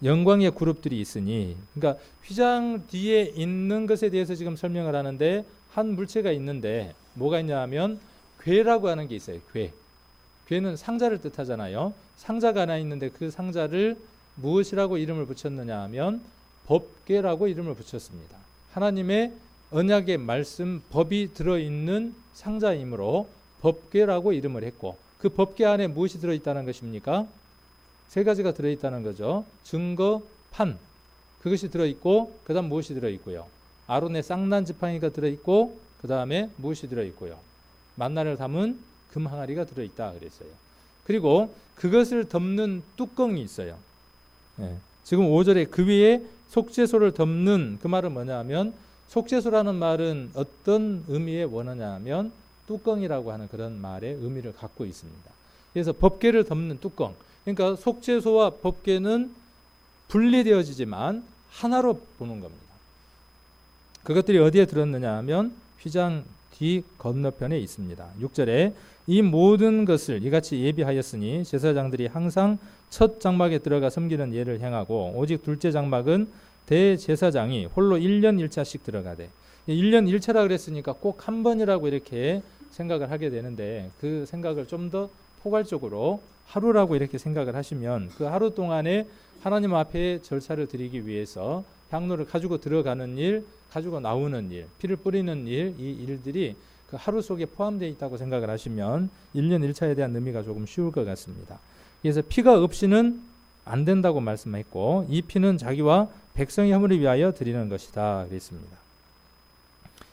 Speaker 1: 영광의 그룹들이 있으니 그러니까 휘장 뒤에 있는 것에 대해서 지금 설명을 하는데 한 물체가 있는데 뭐가 있냐 하면 궤라고 하는 게 있어요. 궤는 상자를 뜻하잖아요. 상자가 하나 있는데 그 상자를 무엇이라고 이름을 붙였느냐 하면 법궤라고 이름을 붙였습니다. 하나님의 언약의 말씀, 법이 들어있는 상자이므로 법궤라고 이름을 했고, 그 법궤 안에 무엇이 들어있다는 것입니까? 세 가지가 들어있다는 거죠. 증거, 판, 그것이 들어있고, 그 다음 무엇이 들어있고요? 아론의 쌍난 지팡이가 들어있고, 그 다음에 무엇이 들어있고요? 만나를 담은 금 항아리가 들어있다 그랬어요. 그리고 그것을 덮는 뚜껑이 있어요. 지금 5절에 그 위에 속죄소를 덮는, 그 말은 뭐냐 하면, 속죄소라는 말은 어떤 의미의 원어냐 하면 뚜껑이라고 하는 그런 말의 의미를 갖고 있습니다. 그래서 법궤를 덮는 뚜껑, 그러니까 속죄소와 법궤는 분리되어지지만 하나로 보는 겁니다. 그것들이 어디에 들었느냐 하면 휘장 뒤 건너편에 있습니다. 6절에 이 모든 것을 이같이 예비하였으니 제사장들이 항상 첫 장막에 들어가 섬기는 예를 행하고, 오직 둘째 장막은 대제사장이 홀로 1년 1차씩 들어가되, 1년 1차라 그랬으니까 꼭 한 번이라고 이렇게 생각을 하게 되는데, 그 생각을 좀 더 포괄적으로 하루라고 이렇게 생각을 하시면, 그 하루 동안에 하나님 앞에 절차를 드리기 위해서 향로를 가지고 들어가는 일, 가지고 나오는 일, 피를 뿌리는 일, 이 일들이 그 하루 속에 포함되어 있다고 생각을 하시면 1년 1차에 대한 의미가 조금 쉬울 것 같습니다. 그래서 피가 없이는 안 된다고 말씀했고, 이 피는 자기와 백성의 허물을 위하여 드리는 것이다 그랬습니다.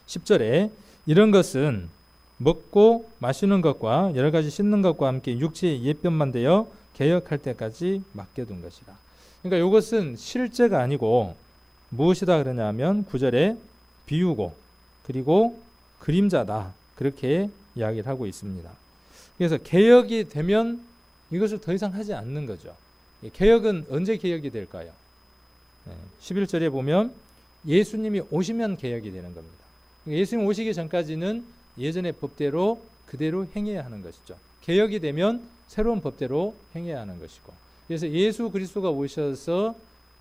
Speaker 1: 10절에 이런 것은 먹고 마시는 것과 여러 가지 씻는 것과 함께 육체의 옛변만 되어 개혁할 때까지 맡겨둔 것이라. 그러니까 이것은 실제가 아니고 무엇이다 그러냐면 9절에 비유고 그리고 그림자다, 그렇게 이야기를 하고 있습니다. 그래서 개혁이 되면 이것을 더 이상 하지 않는 거죠. 개혁은 언제 개혁이 될까요? 11절에 보면 예수님이 오시면 개혁이 되는 겁니다. 예수님 오시기 전까지는 예전의 법대로 그대로 행해야 하는 것이죠. 개혁이 되면 새로운 법대로 행해야 하는 것이고, 그래서 예수 그리스도가 오셔서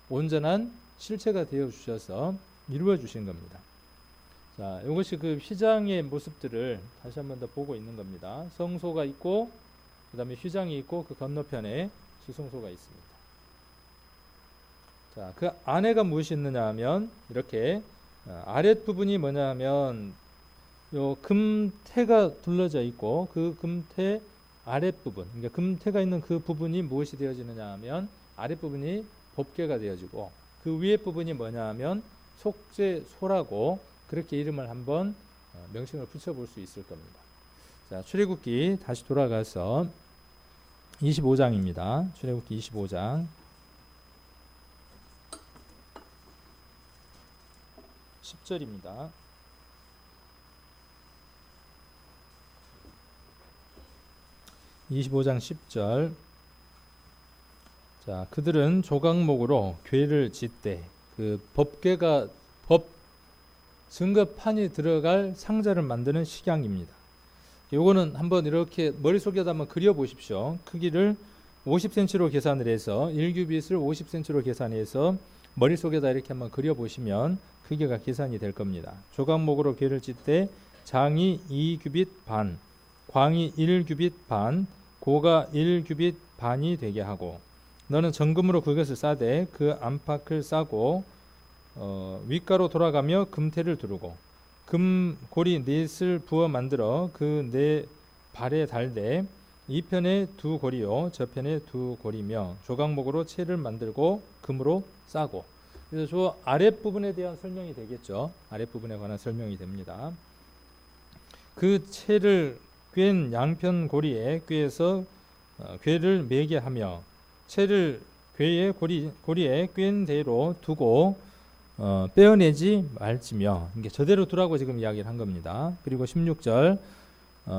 Speaker 1: 온전한 실체가 되어 주셔서 이루어 주신 겁니다. 자, 이것이 그 휘장의 모습들을 다시 한번 더 보고 있는 겁니다. 성소가 있고, 그 다음에 휘장이 있고, 그 건너편에 지성소가 있습니다. 자, 그 안에가 무엇이 있느냐 하면 이렇게 아랫부분이 뭐냐 하면 요 금태가 둘러져 있고, 그 금태 아랫부분, 그러니까 금태가 있는 그 부분이 무엇이 되어지느냐 하면 아랫부분이 법궤가 되어지고, 그 위에 부분이 뭐냐 하면 속죄소라고 그렇게 이름을 한번 명칭을 붙여볼 수 있을 겁니다. 자, 출애굽기 다시 돌아가서 25장입니다. 출애굽기 25장 10절입니다. (25장 10절) 자, 그들은 조각목으로 궤를 짓되, 그 법궤가 법 증거판이 들어갈 상자를 만드는 식양입니다. 요거는 한번 이렇게 머릿속에다 한번 그려 보십시오. 크기를 50cm로 계산을 해서 1규빗을 50cm로 계산해서 머릿속에다 이렇게 한번 그려 보시면 크기가 계산이 될 겁니다. 조각목으로 궤를 짓되 장이 2규빗 반, 광이 1규빗 반, 고가 1규빗 반이 되게 하고, 너는 정금으로 그것을 싸되 그 안팎을 싸고 윗가로 돌아가며 금태를 두르고 금고리 넷을 부어 만들어 그 네 발에 달되 이 편에 두 고리요 저편에 두 고리며 조각목으로 채를 만들고 금으로 싸고. 그래서 저 아랫부분에 대한 설명이 되겠죠. 아랫부분에 관한 설명이 됩니다. 그 채를 꿰인 양편 고리에 꿰서 궤를 매게 하며 채를 궤의 고리에 꿰인 대로 두고 빼어내지 말지며, 이게 저대로 두라고 지금 이야기를 한 겁니다. 그리고 16절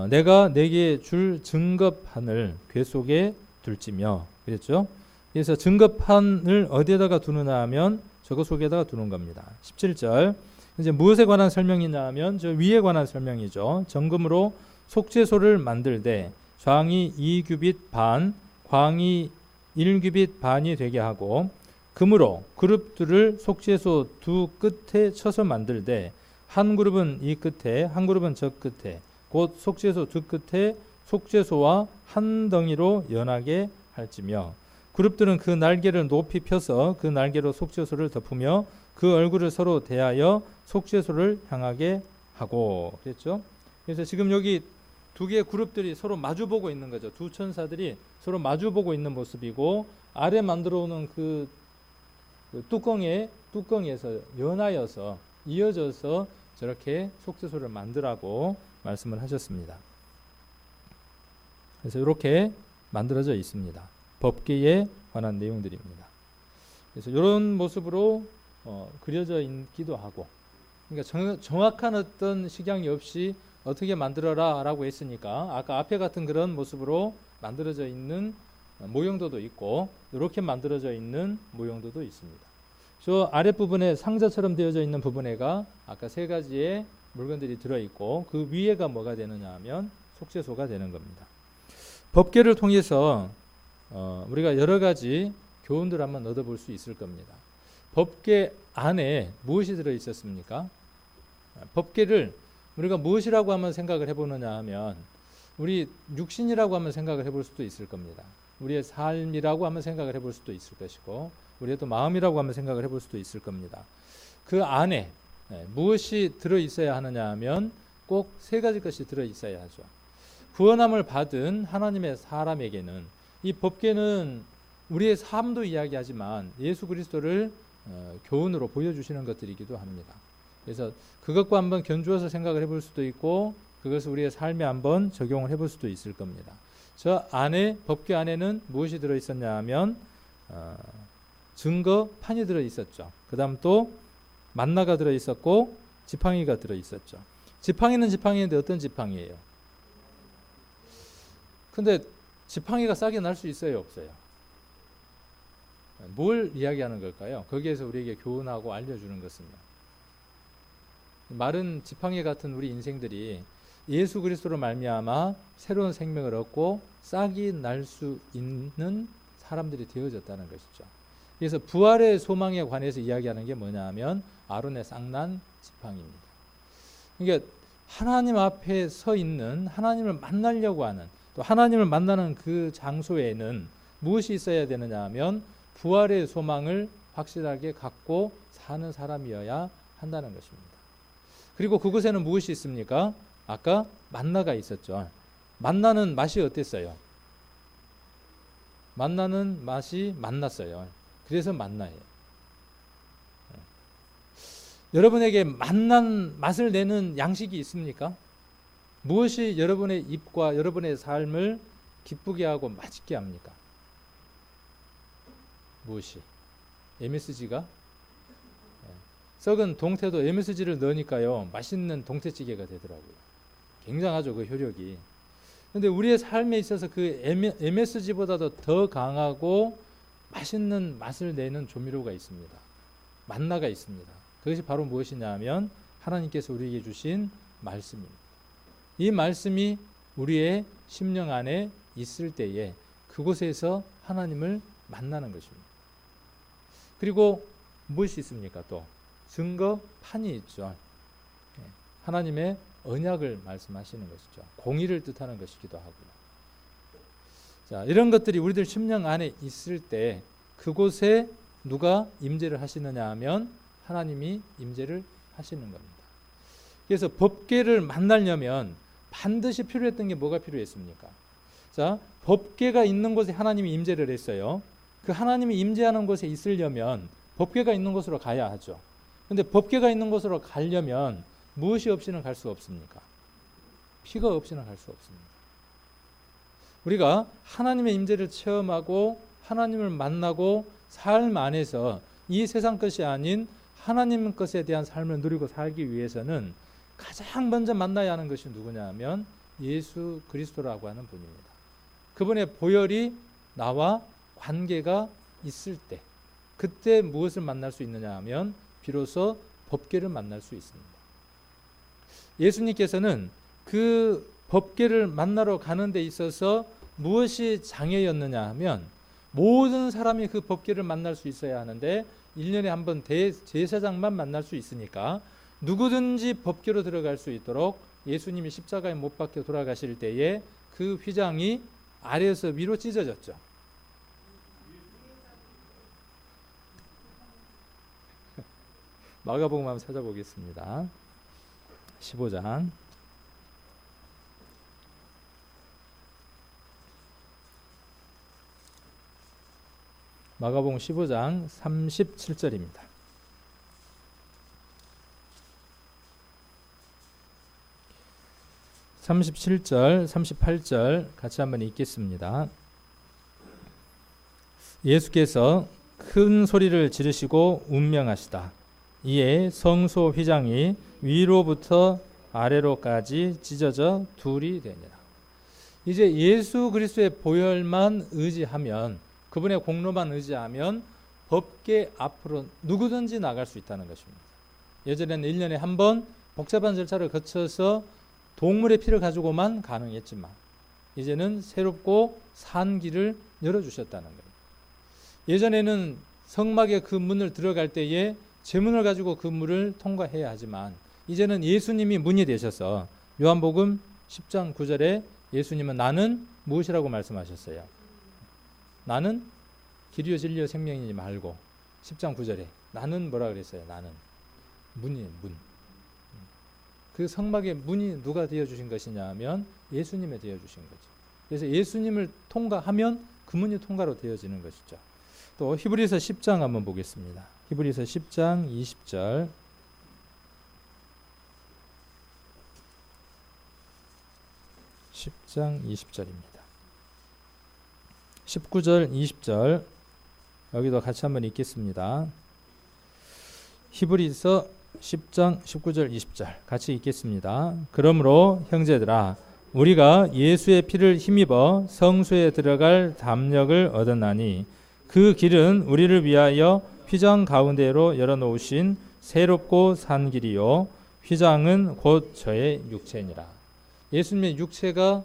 Speaker 1: 내가 내게 줄 증거판을 궤 속에 둘지며 그랬죠. 그래서 증거판을 어디에다가 두느냐 하면 저거 속에다가 두는 겁니다. 17절 이제 무엇에 관한 설명이냐 하면 저 위에 관한 설명이죠. 정금으로 속죄소를 만들되 좌이 2규빗 반, 광이 1규빗 반이 되게 하고, 금으로 그룹들을 속죄소 두 끝에 쳐서 만들되 한 그룹은 이 끝에, 한 그룹은 저 끝에, 곧 속죄소 두 끝에 속죄소와 한 덩이로 연하게 할지며, 그룹들은 그 날개를 높이 펴서 그 날개로 속죄소를 덮으며 그 얼굴을 서로 대하여 속죄소를 향하게 하고, 그랬죠. 그래서 지금 여기 두 개의 그룹들이 서로 마주보고 있는 거죠. 두 천사들이 서로 마주보고 있는 모습이고, 아래 만들어 오는 그 뚜껑에서 연하여서 이어져서 저렇게 속죄소를 만들라고 말씀을 하셨습니다. 그래서 이렇게 만들어져 있습니다. 법궤에 관한 내용들입니다. 그래서 이런 모습으로 그려져 있기도 하고, 그러니까 정확한 어떤 식양이 없이 어떻게 만들어라 라고 했으니까 아까 앞에 같은 그런 모습으로 만들어져 있는 모형도도 있고, 이렇게 만들어져 있는 모형도도 있습니다. 저 아랫부분에 상자처럼 되어져 있는 부분에가 아까 세 가지의 물건들이 들어있고, 그 위에가 뭐가 되느냐 하면 속죄소가 되는 겁니다. 법궤를 통해서 우리가 여러 가지 교훈들을 한번 얻어볼 수 있을 겁니다. 법궤 안에 무엇이 들어있었습니까? 법궤를 우리가 무엇이라고 한번 생각을 해보느냐 하면, 우리 육신이라고 한번 생각을 해볼 수도 있을 겁니다. 우리의 삶이라고 한번 생각을 해볼 수도 있을 것이고, 우리의 또 마음이라고 한번 생각을 해볼 수도 있을 겁니다. 그 안에 무엇이 들어있어야 하느냐 하면 꼭 세 가지 것이 들어있어야 하죠. 구원함을 받은 하나님의 사람에게는 이 법궤는 우리의 삶도 이야기하지만 예수 그리스도를 교훈으로 보여주시는 것들이기도 합니다. 그래서 그것과 한번 견주어서 생각을 해볼 수도 있고, 그것을 우리의 삶에 한번 적용을 해볼 수도 있을 겁니다. 저 안에, 법궤 안에는 무엇이 들어있었냐 하면 증거판이 들어있었죠. 그 다음 또 만나가 들어있었고 지팡이가 들어있었죠. 지팡이는 지팡이인데 어떤 지팡이예요? 근데 지팡이가 싹이 날 수 있어요, 없어요? 뭘 이야기하는 걸까요? 거기에서 우리에게 교훈하고 알려주는 것은요, 마른 지팡이 같은 우리 인생들이 예수 그리스도로 말미암아 새로운 생명을 얻고 싹이 날 수 있는 사람들이 되어졌다는 것이죠. 그래서 부활의 소망에 관해서 이야기하는 게 뭐냐 하면 아론의 싹난 지팡이입니다. 그러니까 하나님 앞에 서 있는, 하나님을 만나려고 하는, 또 하나님을 만나는 그 장소에는 무엇이 있어야 되느냐 하면 부활의 소망을 확실하게 갖고 사는 사람이어야 한다는 것입니다. 그리고 그곳에는 무엇이 있습니까? 아까 만나가 있었죠. 만나는 맛이 어땠어요? 만나는 맛이 만났어요. 그래서 만나예요. 여러분에게 만난 맛을 내는 양식이 있습니까? 무엇이 여러분의 입과 여러분의 삶을 기쁘게 하고 맛있게 합니까? 무엇이? MSG가? 썩은 동태도 MSG를 넣으니까요, 맛있는 동태찌개가 되더라고요. 굉장하죠, 그 효력이. 근데 우리의 삶에 있어서 그 MSG보다도 더 강하고 맛있는 맛을 내는 조미료가 있습니다. 만나가 있습니다. 그것이 바로 무엇이냐 하면 하나님께서 우리에게 주신 말씀입니다. 이 말씀이 우리의 심령 안에 있을 때에 그곳에서 하나님을 만나는 것입니다. 그리고 무엇이 있습니까? 또 증거판이 있죠. 하나님의 언약을 말씀하시는 것이죠. 공의를 뜻하는 것이기도 하고요. 자, 이런 것들이 우리들 심령 안에 있을 때 그곳에 누가 임재를 하시느냐 하면 하나님이 임재를 하시는 겁니다. 그래서 법궤를 만나려면 반드시 필요했던 게 뭐가 필요했습니까? 자, 법궤가 있는 곳에 하나님이 임재를 했어요. 그 하나님이 임재하는 곳에 있으려면 법궤가 있는 곳으로 가야 하죠. 근데 법궤가 있는 곳으로 가려면 무엇이 없이는 갈 수 없습니까? 피가 없이는 갈 수 없습니다. 우리가 하나님의 임재를 체험하고 하나님을 만나고 삶 안에서 이 세상 것이 아닌 하나님 것에 대한 삶을 누리고 살기 위해서는 가장 먼저 만나야 하는 것이 누구냐 하면 예수 그리스도라고 하는 분입니다. 그분의 보혈이 나와 관계가 있을 때, 그때 무엇을 만날 수 있느냐 하면 비로소 법궤를 만날 수 있습니다. 예수님께서는 그 법궤를 만나러 가는 데 있어서 무엇이 장애였느냐 하면 모든 사람이 그 법궤를 만날 수 있어야 하는데 1년에 한 번 대제사장만 만날 수 있으니까 누구든지 법궤로 들어갈 수 있도록 예수님이 십자가에 못 박혀 돌아가실 때에 그 휘장이 아래에서 위로 찢어졌죠. 마가복음 한번 찾아보겠습니다. 15장. 마가복음 15장 37절입니다. 37절, 38절 같이 한번 읽겠습니다. 예수께서 큰 소리를 지르시고 운명하시다. 이에 성소 휘장이 위로부터 아래로까지 찢어져 둘이 되니라. 이제 예수 그리스도의 보혈만 의지하면, 그분의 공로만 의지하면 법궤 앞으로 누구든지 나갈 수 있다는 것입니다. 예전에는 1년에 한 번 복잡한 절차를 거쳐서 동물의 피를 가지고만 가능했지만 이제는 새롭고 산 길을 열어주셨다는 거예요. 예전에는 성막의 그 문을 들어갈 때에 제문을 가지고 그 문을 통과해야 하지만 이제는 예수님이 문이 되셔서 요한복음 10장 9절에 예수님은 나는 무엇이라고 말씀하셨어요? 나는 길이요 진리요 생명이니 말고 10장 9절에 나는 뭐라 그랬어요? 나는 문이에요. 문. 그 성막의 문이 누가 되어주신 것이냐 하면 예수님이 되어주신 거죠. 그래서 예수님을 통과하면 그 문이 통과로 되어지는 것이죠. 또 히브리서 10장 한번 보겠습니다. 히브리서 10장 20절. 10장 20절입니다. 19절 20절 여기도 같이 한번 읽겠습니다. 히브리서 10장 19절 20절 같이 읽겠습니다. 그러므로 형제들아 우리가 예수의 피를 힘입어 성소에 들어갈 담력을 얻었나니 그 길은 우리를 위하여 휘장 가운데로 열어놓으신 새롭고 산 길이요 휘장은 곧 저의 육체니라. 예수님의 육체가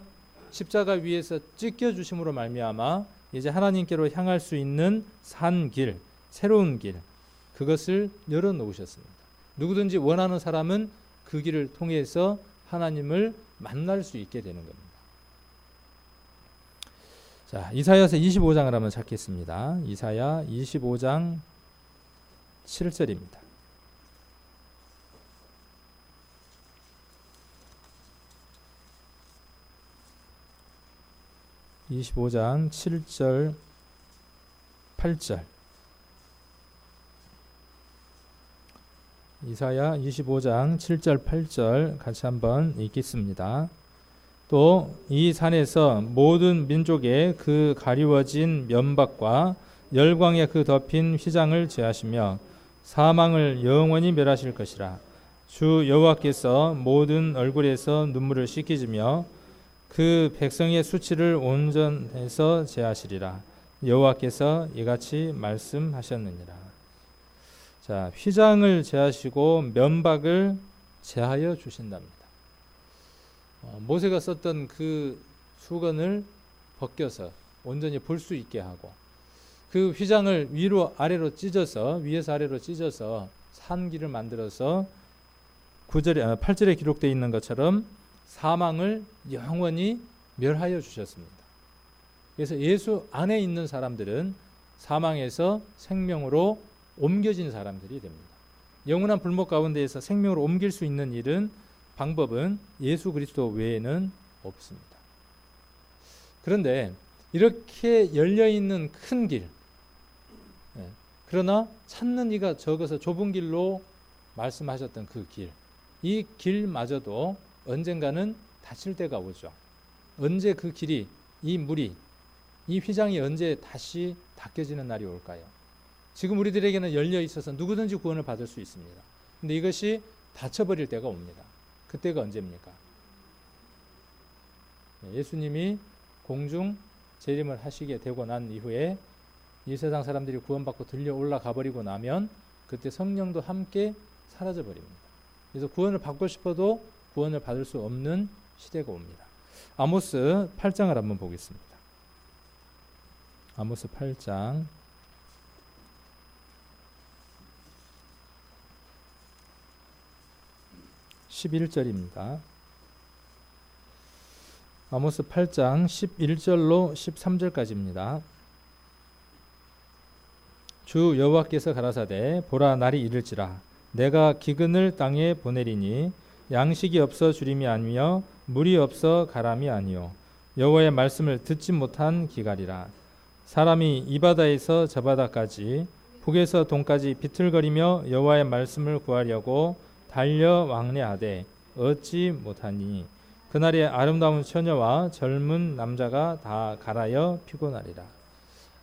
Speaker 1: 십자가 위에서 찢겨주심으로 말미암아 이제 하나님께로 향할 수 있는 산 길, 새로운 길, 그것을 열어놓으셨습니다. 누구든지 원하는 사람은 그 길을 통해서 하나님을 만날 수 있게 되는 겁니다. 자, 이사야서 25장을 한번 찾겠습니다. 이사야 25장 7절입니다. (25장) 7절 8절 이사야 25장 7절 8절 같이 한번 읽겠습니다. 또 이 산에서 모든 민족의 그 가리워진 면박과 열광의 그 덮인 휘장을 제하시며 사망을 영원히 멸하실 것이라. 주 여호와께서 모든 얼굴에서 눈물을 씻기시며 그 백성의 수치를 온전해서 제하시리라. 여호와께서 이같이 말씀하셨느니라. 자, 휘장을 제하시고 면박을 제하여 주신답니다. 모세가 썼던 그 수건을 벗겨서 온전히 볼 수 있게 하고 그 휘장을 위로 아래로 찢어서 위에서 아래로 찢어서 산길을 만들어서 8절에 기록되어 있는 것처럼 사망을 영원히 멸하여 주셨습니다. 그래서 예수 안에 있는 사람들은 사망에서 생명으로 옮겨진 사람들이 됩니다. 영원한 불목 가운데에서 생명으로 옮길 수 있는 일은 방법은 예수 그리스도 외에는 없습니다. 그런데 이렇게 열려있는 큰 길, 그러나 찾는 이가 적어서 좁은 길로 말씀하셨던 그 길, 이 길마저도 언젠가는 닫힐 때가 오죠. 언제 그 길이, 이 물이, 이 휘장이 언제 다시 닫혀지는 날이 올까요? 지금 우리들에게는 열려 있어서 누구든지 구원을 받을 수 있습니다. 근데 이것이 닫혀버릴 때가 옵니다. 그때가 언제입니까? 예수님이 공중 재림을 하시게 되고 난 이후에 이 세상 사람들이 구원받고 들려 올라가 버리고 나면 그때 성령도 함께 사라져 버립니다. 그래서 구원을 받고 싶어도 구원을 받을 수 없는 시대가 옵니다. 아모스 8장을 한번 보겠습니다. 아모스 8장 11절입니다. 아모스 8장 11절로 13절까지입니다. 주 여호와께서 가라사대 보라 날이 이를지라 내가 기근을 땅에 보내리니 양식이 없어 주림이 아니며 물이 없어 가람이 아니요 여호와의 말씀을 듣지 못한 기갈이라. 사람이 이 바다에서 저 바다까지 북에서 동까지 비틀거리며 여호와의 말씀을 구하려고 달려 왕래하되 얻지 못하니 그날에 아름다운 처녀와 젊은 남자가 다 갈아여 피곤하리라.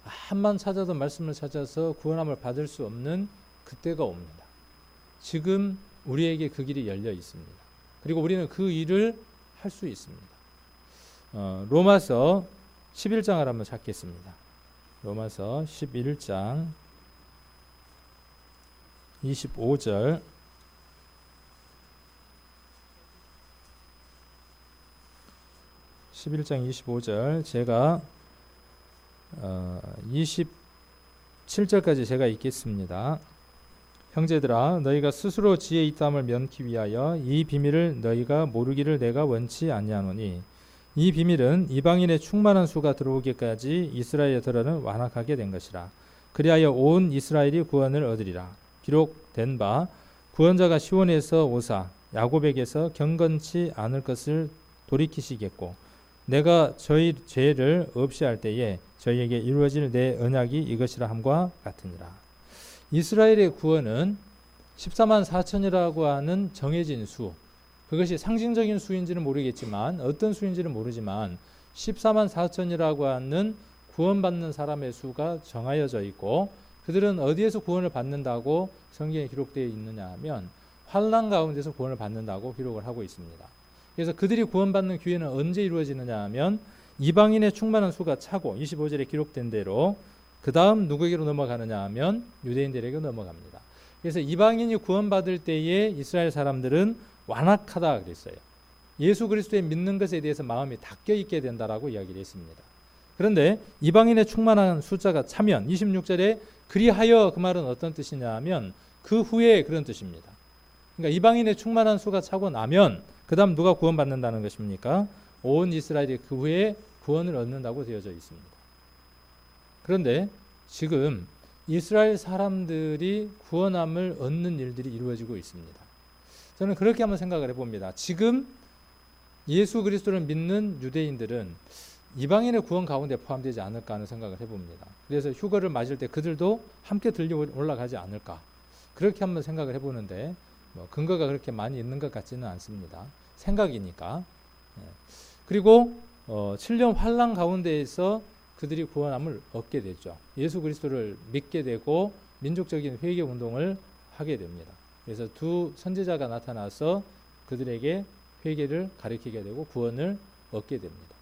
Speaker 1: 한만 찾아도 말씀을 찾아서 구원함을 받을 수 없는 그때가 옵니다. 지금 우리에게 그 길이 열려 있습니다. 그리고 우리는 그 일을 할 수 있습니다. 로마서 11장을 한번 찾겠습니다. 로마서 11장 25절 11장 25절 제가 27절까지 제가 읽겠습니다. 형제들아 너희가 스스로 지혜 있다함을 면키 위하여 이 비밀을 너희가 모르기를 내가 원치 아니하노니 이 비밀은 이방인의 충만한 수가 들어오기까지 이스라엘에 들어는 완악하게 된 것이라. 그리하여 온 이스라엘이 구원을 얻으리라. 기록된 바 구원자가 시온에서 오사 야곱에게서 경건치 않을 것을 돌이키시겠고 내가 저희 죄를 없이 할 때에 저희에게 이루어질 내 언약이 이것이라 함과 같으니라. 이스라엘의 구원은 14만 4천이라고 하는 정해진 수, 그것이 상징적인 수인지는 모르겠지만 어떤 수인지는 모르지만 14만 4천이라고 하는 구원받는 사람의 수가 정하여져 있고 그들은 어디에서 구원을 받는다고 성경에 기록되어 있느냐 하면 환난 가운데서 구원을 받는다고 기록을 하고 있습니다. 그래서 그들이 구원받는 기회는 언제 이루어지느냐 하면 이방인의 충만한 수가 차고 25절에 기록된 대로 그 다음 누구에게로 넘어가느냐 하면 유대인들에게 넘어갑니다. 그래서 이방인이 구원받을 때에 이스라엘 사람들은 완악하다 그랬어요. 예수 그리스도에 믿는 것에 대해서 마음이 닫혀 있게 된다라고 이야기를 했습니다. 그런데 이방인의 충만한 숫자가 차면 26절에 그리하여 그 말은 어떤 뜻이냐 하면 그 후에 그런 뜻입니다. 그러니까 이방인의 충만한 수가 차고 나면 그 다음 누가 구원받는다는 것입니까? 온 이스라엘이 그 후에 구원을 얻는다고 되어져 있습니다. 그런데 지금 이스라엘 사람들이 구원함을 얻는 일들이 이루어지고 있습니다. 저는 그렇게 한번 생각을 해봅니다. 지금 예수 그리스도를 믿는 유대인들은 이방인의 구원 가운데 포함되지 않을까 하는 생각을 해봅니다. 그래서 휴거를 맞을 때 그들도 함께 들려 올라가지 않을까 그렇게 한번 생각을 해보는데 근거가 그렇게 많이 있는 것 같지는 않습니다. 생각이니까. 그리고 7년 환난 가운데에서 그들이 구원함을 얻게 됐죠. 예수 그리스도를 믿게 되고 민족적인 회개 운동을 하게 됩니다. 그래서 두 선지자가 나타나서 그들에게 회개를 가르치게 되고 구원을 얻게 됩니다.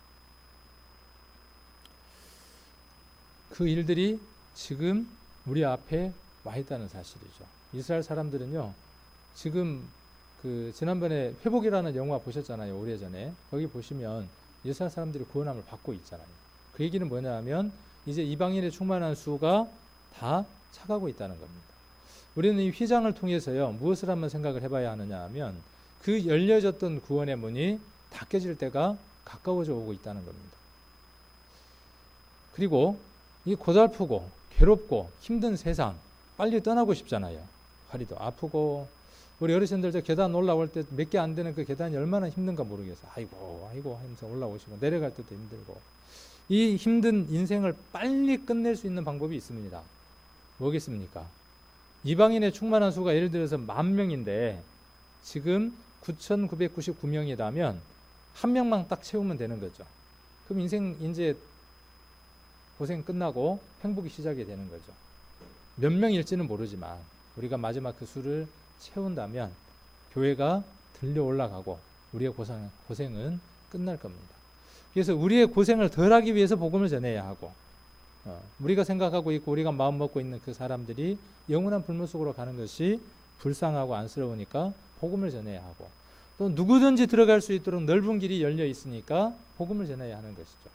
Speaker 1: 그 일들이 지금 우리 앞에 와 있다는 사실이죠. 이스라엘 사람들은요, 지금 지난번에 회복이라는 영화 보셨잖아요. 오래전에. 거기 보시면 이스라엘 사람들이 구원함을 받고 있잖아요. 그 얘기는 뭐냐 하면 이제 이방인의 충만한 수가 다 차가고 있다는 겁니다. 우리는 이 휘장을 통해서요, 무엇을 한번 생각을 해봐야 하느냐 하면 그 열려졌던 구원의 문이 닫혀질 때가 가까워져 오고 있다는 겁니다. 그리고 이 고달프고 괴롭고 힘든 세상 빨리 떠나고 싶잖아요. 허리도 아프고 우리 어르신들 저 계단 올라올 때 몇 개 안 되는 그 계단이 얼마나 힘든가 모르겠어요. 아이고 하면서 올라오시고 내려갈 때도 힘들고 이 힘든 인생을 빨리 끝낼 수 있는 방법이 있습니다. 뭐겠습니까? 이방인의 충만한 수가 예를 들어서 10,000명인데 지금 9,999명이라면 한 명만 딱 채우면 되는 거죠. 그럼 인생 이제 고생 끝나고 행복이 시작이 되는 거죠. 몇 명일지는 모르지만 우리가 마지막 그 수를 채운다면 교회가 들려 올라가고 우리의 고생은 끝날 겁니다. 그래서 우리의 고생을 덜하기 위해서 복음을 전해야 하고 우리가 생각하고 있고 우리가 마음 먹고 있는 그 사람들이 영원한 불문 속으로 가는 것이 불쌍하고 안쓰러우니까 복음을 전해야 하고 또 누구든지 들어갈 수 있도록 넓은 길이 열려 있으니까 복음을 전해야 하는 것이죠.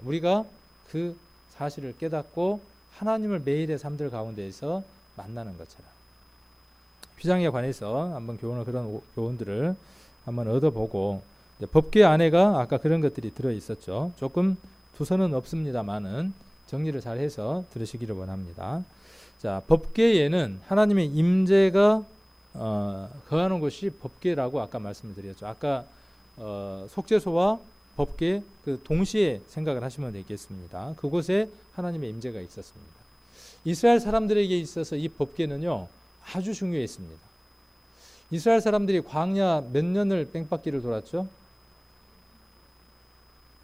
Speaker 1: 우리가 그 사실을 깨닫고 하나님을 매일의 삶들 가운데에서 만나는 것처럼 휘장에 관해서 한번 그런 교훈들을 한번 얻어보고, 법궤 안에가 아까 그런 것들이 들어 있었죠. 조금 두서는 없습니다만은 정리를 잘 해서 들으시기를 원합니다. 자, 법궤에는 하나님의 임재가 거하는 곳이 법궤라고 아까 말씀을 드렸죠. 아까 속죄소와 법궤 그 동시에 생각을 하시면 되겠습니다. 그곳에 하나님의 임재가 있었습니다. 이스라엘 사람들에게 있어서 이 법궤는요 아주 중요했습니다. 이스라엘 사람들이 광야 몇 년을 뺑바퀴를 돌았죠?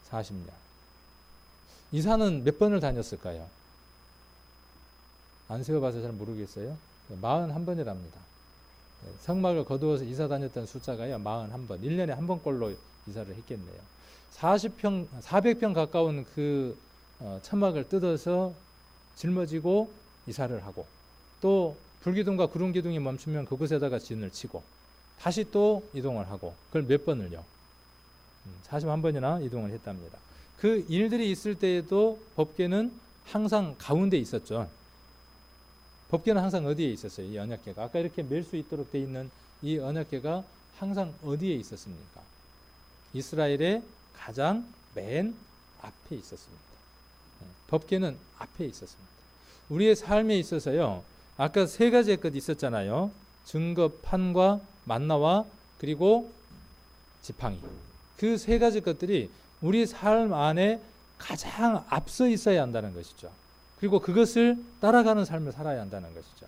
Speaker 1: 40년. 이사는 몇 번을 다녔을까요? 안 세어봐서 잘 모르겠어요. 41번이랍니다. 성막을 거두어서 이사 다녔던 숫자가요 41번. 1년에 한 번꼴로 이사를 했겠네요. 400평 가까운 그 천막을 뜯어서 짊어지고 이사를 하고, 또 불기둥과 구름기둥이 멈추면 그곳에다가 진을 치고 다시 또 이동을 하고, 그걸 몇 번을요? 41번이나 이동을 했답니다. 그 일들이 있을 때에도 법궤는 항상 가운데 있었죠. 법궤는 항상 어디에 있었어요? 이 언약궤가 아까 이렇게 멜 수 있도록 돼 있는 이 언약궤가 항상 어디에 있었습니까? 이스라엘의 가장 맨 앞에 있었습니다. 법궤는 앞에 있었습니다. 우리의 삶에 있어서요, 아까 세 가지의 것 있었잖아요. 증거, 판과 만나와 그리고 지팡이. 그 세 가지 것들이 우리 삶 안에 가장 앞서 있어야 한다는 것이죠. 그리고 그것을 따라가는 삶을 살아야 한다는 것이죠.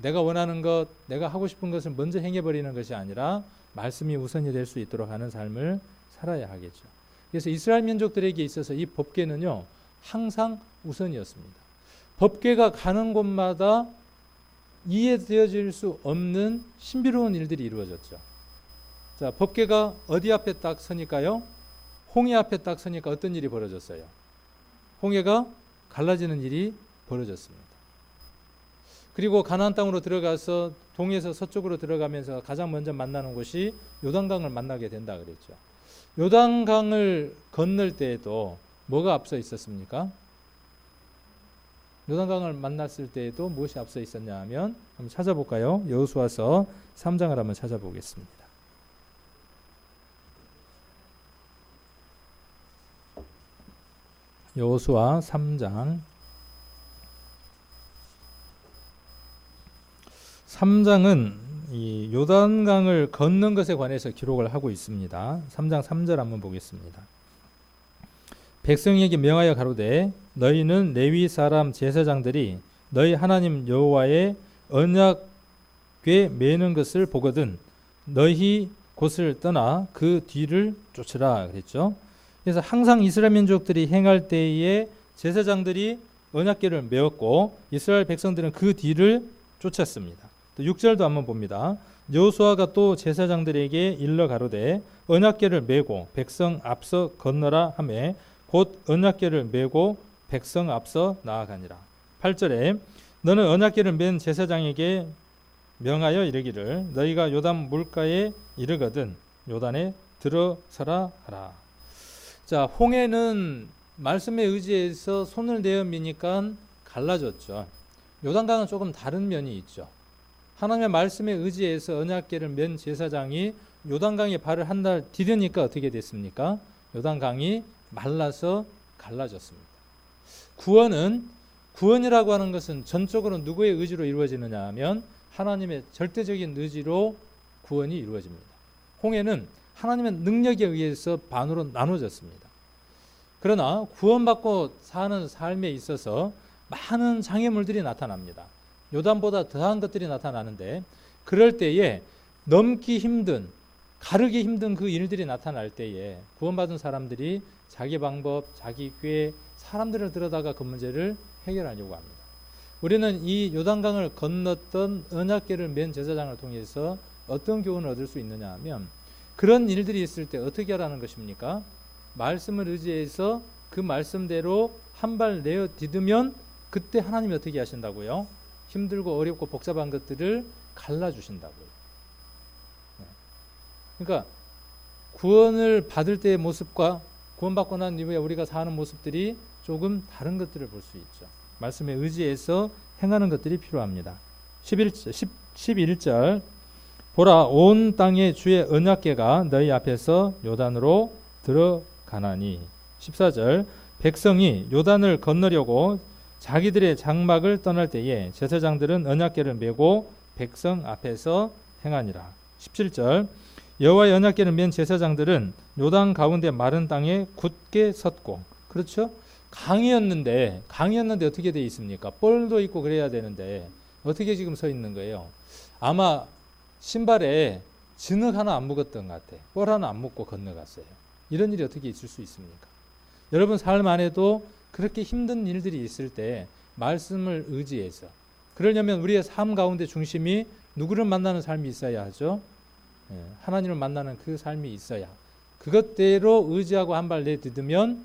Speaker 1: 내가 원하는 것, 내가 하고 싶은 것을 먼저 행해버리는 것이 아니라 말씀이 우선이 될 수 있도록 하는 삶을 살아야 하겠죠. 그래서 이스라엘 민족들에게 있어서 이 법궤는요 항상 우선이었습니다. 법궤가 가는 곳마다 이해되어질 수 없는 신비로운 일들이 이루어졌죠. 자, 법궤가 어디 앞에 딱 서니까요? 홍해 앞에 딱 서니까 어떤 일이 벌어졌어요? 홍해가 갈라지는 일이 벌어졌습니다. 그리고 가나안 땅으로 들어가서 동에서 서쪽으로 들어가면서 가장 먼저 만나는 곳이 요단강을 만나게 된다 그랬죠. 요단강을 건널 때에도 뭐가 앞서 있었습니까? 요단강을 만났을 때에도 무엇이 앞서 있었냐 하면 한번 찾아볼까요? 여호수아서 3장을 한번 찾아보겠습니다. 여호수아 3장 3장은 이 요단강을 걷는 것에 관해서 기록을 하고 있습니다. 3장 3절 한번 보겠습니다. 백성에게 명하여 가로되 너희는 레위 사람 제사장들이 너희 하나님 여호와의 언약궤 매는 것을 보거든 너희 곳을 떠나 그 뒤를 쫓으라 그랬죠. 그래서 항상 이스라엘 민족들이 행할 때에 제사장들이 언약궤를 메었고 이스라엘 백성들은 그 뒤를 쫓았습니다. 또 6절도 한번 봅니다. 여호수아가 또 제사장들에게 일러 가로되 언약궤를 메고 백성 앞서 건너라 하매 곧 언약궤를 메고 백성 앞서 나아가니라. 8절에 너는 언약궤를 맨 제사장에게 명하여 이르기를 너희가 요단 물가에 이르거든 요단에 들어서라 하라. 자, 홍해는 말씀에 의지해서 손을 내어 미니까 갈라졌죠. 요단강은 조금 다른 면이 있죠. 하나님의 말씀에 의지해서 언약궤를 맨 제사장이 요단강에 발을 한 달 디디니까 어떻게 됐습니까? 요단강이 말라서 갈라졌습니다. 구원이라고 하는 것은 전적으로 누구의 의지로 이루어지느냐 하면 하나님의 절대적인 의지로 구원이 이루어집니다. 홍해는 하나님의 능력에 의해서 반으로 나눠졌습니다. 그러나 구원받고 사는 삶에 있어서 많은 장애물들이 나타납니다. 요단보다 더한 것들이 나타나는데 그럴 때에 넘기 힘든, 가르기 힘든 그 일들이 나타날 때에 구원받은 사람들이 자기 방법, 자기 꾀, 사람들을 들여다가 그 문제를 해결하려고 합니다. 우리는 이 요단강을 건넜던 언약궤를 맨 제사장을 통해서 어떤 교훈을 얻을 수 있느냐 하면 그런 일들이 있을 때 어떻게 하라는 것입니까? 말씀을 의지해서 그 말씀대로 한 발 내어 디디면 그때 하나님이 어떻게 하신다고요? 힘들고 어렵고 복잡한 것들을 갈라주신다고요. 그러니까 구원을 받을 때의 모습과 구원받고 난 이후에 우리가 사는 모습들이 조금 다른 것들을 볼 수 있죠. 말씀에 의지해서 행하는 것들이 필요합니다. 11절 보라 온 땅의 주의 언약궤가 너희 앞에서 요단으로 들어가나니 14절 백성이 요단을 건너려고 자기들의 장막을 떠날 때에 제사장들은 언약궤를 메고 백성 앞에서 행하니라. 17절 여호와의 언약궤를 맨 제사장들은 요단 가운데 마른 땅에 굳게 섰고 그렇죠? 강이었는데 어떻게 돼 있습니까? 뻘도 있고 그래야 되는데 어떻게 지금 서 있는 거예요? 아마 신발에 진흙 하나 안 묵었던 것 같아. 뻘 하나 안 묻고 건너갔어요. 이런 일이 어떻게 있을 수 있습니까? 여러분 삶 안에도 그렇게 힘든 일들이 있을 때 말씀을 의지해서 그러려면 우리의 삶 가운데 중심이 누구를 만나는 삶이 있어야 하죠. 하나님을 만나는 그 삶이 있어야 그것대로 의지하고 한 발 내딛으면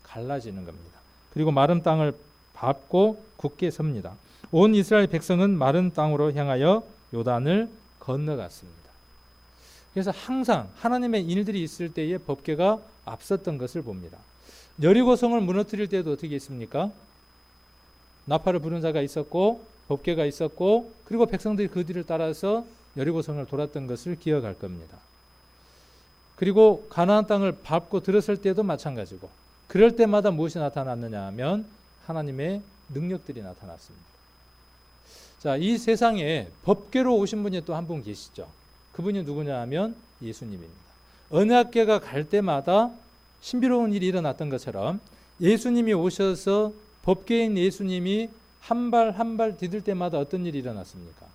Speaker 1: 갈라지는 겁니다. 그리고 마른 땅을 밟고 굳게 섭니다. 온 이스라엘 백성은 마른 땅으로 향하여 요단을 건너갔습니다. 그래서 항상 하나님의 일들이 있을 때에 법궤가 앞섰던 것을 봅니다. 여리고성을 무너뜨릴 때도 어떻게 했습니까? 나팔을 부른 자가 있었고 법궤가 있었고 그리고 백성들이 그 뒤를 따라서 여리고성을 돌았던 것을 기억할 겁니다. 그리고 가나안 땅을 밟고 들었을 때도 마찬가지고 그럴 때마다 무엇이 나타났느냐 하면 하나님의 능력들이 나타났습니다. 자, 이 세상에 법궤로 오신 분이 또 한 분 계시죠. 그분이 누구냐 하면 예수님입니다. 언약궤가 갈 때마다 신비로운 일이 일어났던 것처럼 예수님이 오셔서 법궤인 예수님이 한 발 한 발 디딜 때마다 어떤 일이 일어났습니까?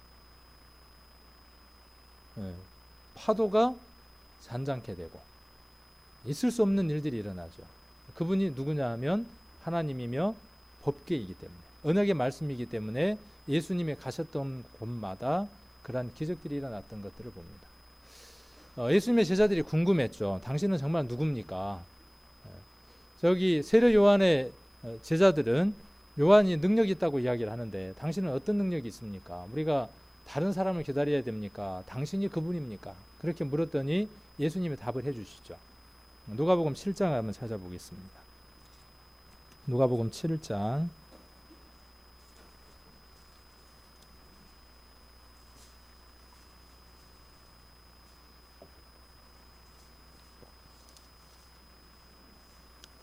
Speaker 1: 파도가 잔잔케 되고 있을 수 없는 일들이 일어나죠. 그분이 누구냐 하면 하나님이며 법궤이기 때문에 언약의 말씀이기 때문에 예수님이 가셨던 곳마다 그러한 기적들이 일어났던 것들을 봅니다. 예수님의 제자들이 궁금했죠. 당신은 정말 누굽니까? 저기 세례 요한의 제자들은 요한이 능력이 있다고 이야기를 하는데 당신은 어떤 능력이 있습니까? 우리가 다른 사람을 기다려야 됩니까? 당신이 그분입니까? 그렇게 물었더니 예수님이 답을 해주시죠. 누가복음 7장 한번 찾아보겠습니다. 누가복음 7장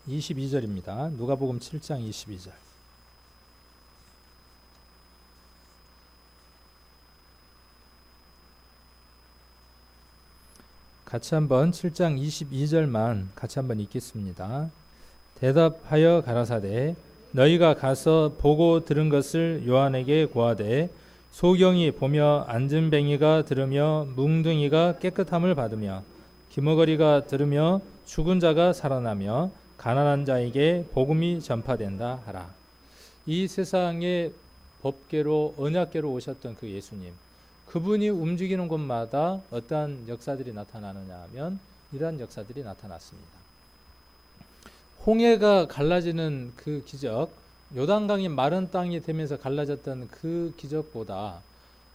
Speaker 1: 22절입니다. 누가복음 7장 22절. 같이 한번 7장 22절만 같이 한번 읽겠습니다. 대답하여 가라사대 너희가 가서 보고 들은 것을 요한에게 고하되 소경이 보며 안진뱅이가 들으며 뭉둥이가 깨끗함을 받으며 기머거리가 들으며 죽은 자가 살아나며 가난한 자에게 복음이 전파된다 하라. 이 세상의 법궤로 언약궤로 오셨던 그 예수님, 그분이 움직이는 곳마다 어떠한 역사들이 나타나느냐 하면 이러한 역사들이 나타났습니다. 홍해가 갈라지는 그 기적, 요단강이 마른 땅이 되면서 갈라졌던 그 기적보다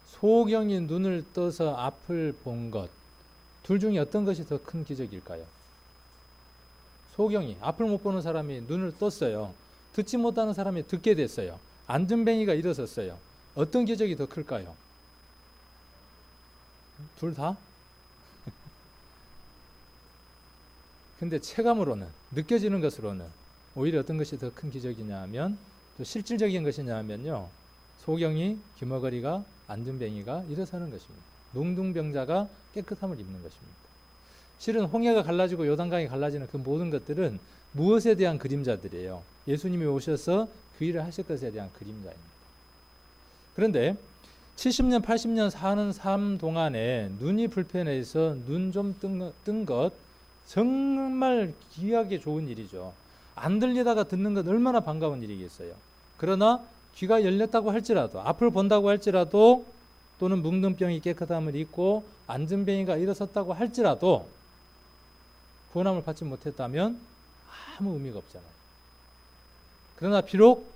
Speaker 1: 소경이 눈을 떠서 앞을 본 것, 둘 중에 어떤 것이 더 큰 기적일까요? 소경이, 앞을 못 보는 사람이 눈을 떴어요. 듣지 못하는 사람이 듣게 됐어요. 안진뱅이가 일어섰어요. 어떤 기적이 더 클까요? 둘 다? 근데 체감으로는, 느껴지는 것으로는 오히려 어떤 것이 더 큰 기적이냐 하면, 또 실질적인 것이냐 하면요, 소경이, 기머거리가, 안진뱅이가 일어서는 것입니다. 농둥병자가 깨끗함을 입는 것입니다. 실은 홍해가 갈라지고 요단강이 갈라지는 그 모든 것들은 무엇에 대한 그림자들이에요? 예수님이 오셔서 그 일을 하실 것에 대한 그림자입니다. 그런데 70년, 80년 사는 삶 동안에 눈이 불편해서 눈 좀 뜬 것 정말 귀하게 좋은 일이죠. 안 들리다가 듣는 것 얼마나 반가운 일이겠어요. 그러나 귀가 열렸다고 할지라도, 앞을 본다고 할지라도, 또는 뭉둥병이 깨끗함을 입고 안진뱅이가 일어섰다고 할지라도 구원함을 받지 못했다면 아무 의미가 없잖아요. 그러나 비록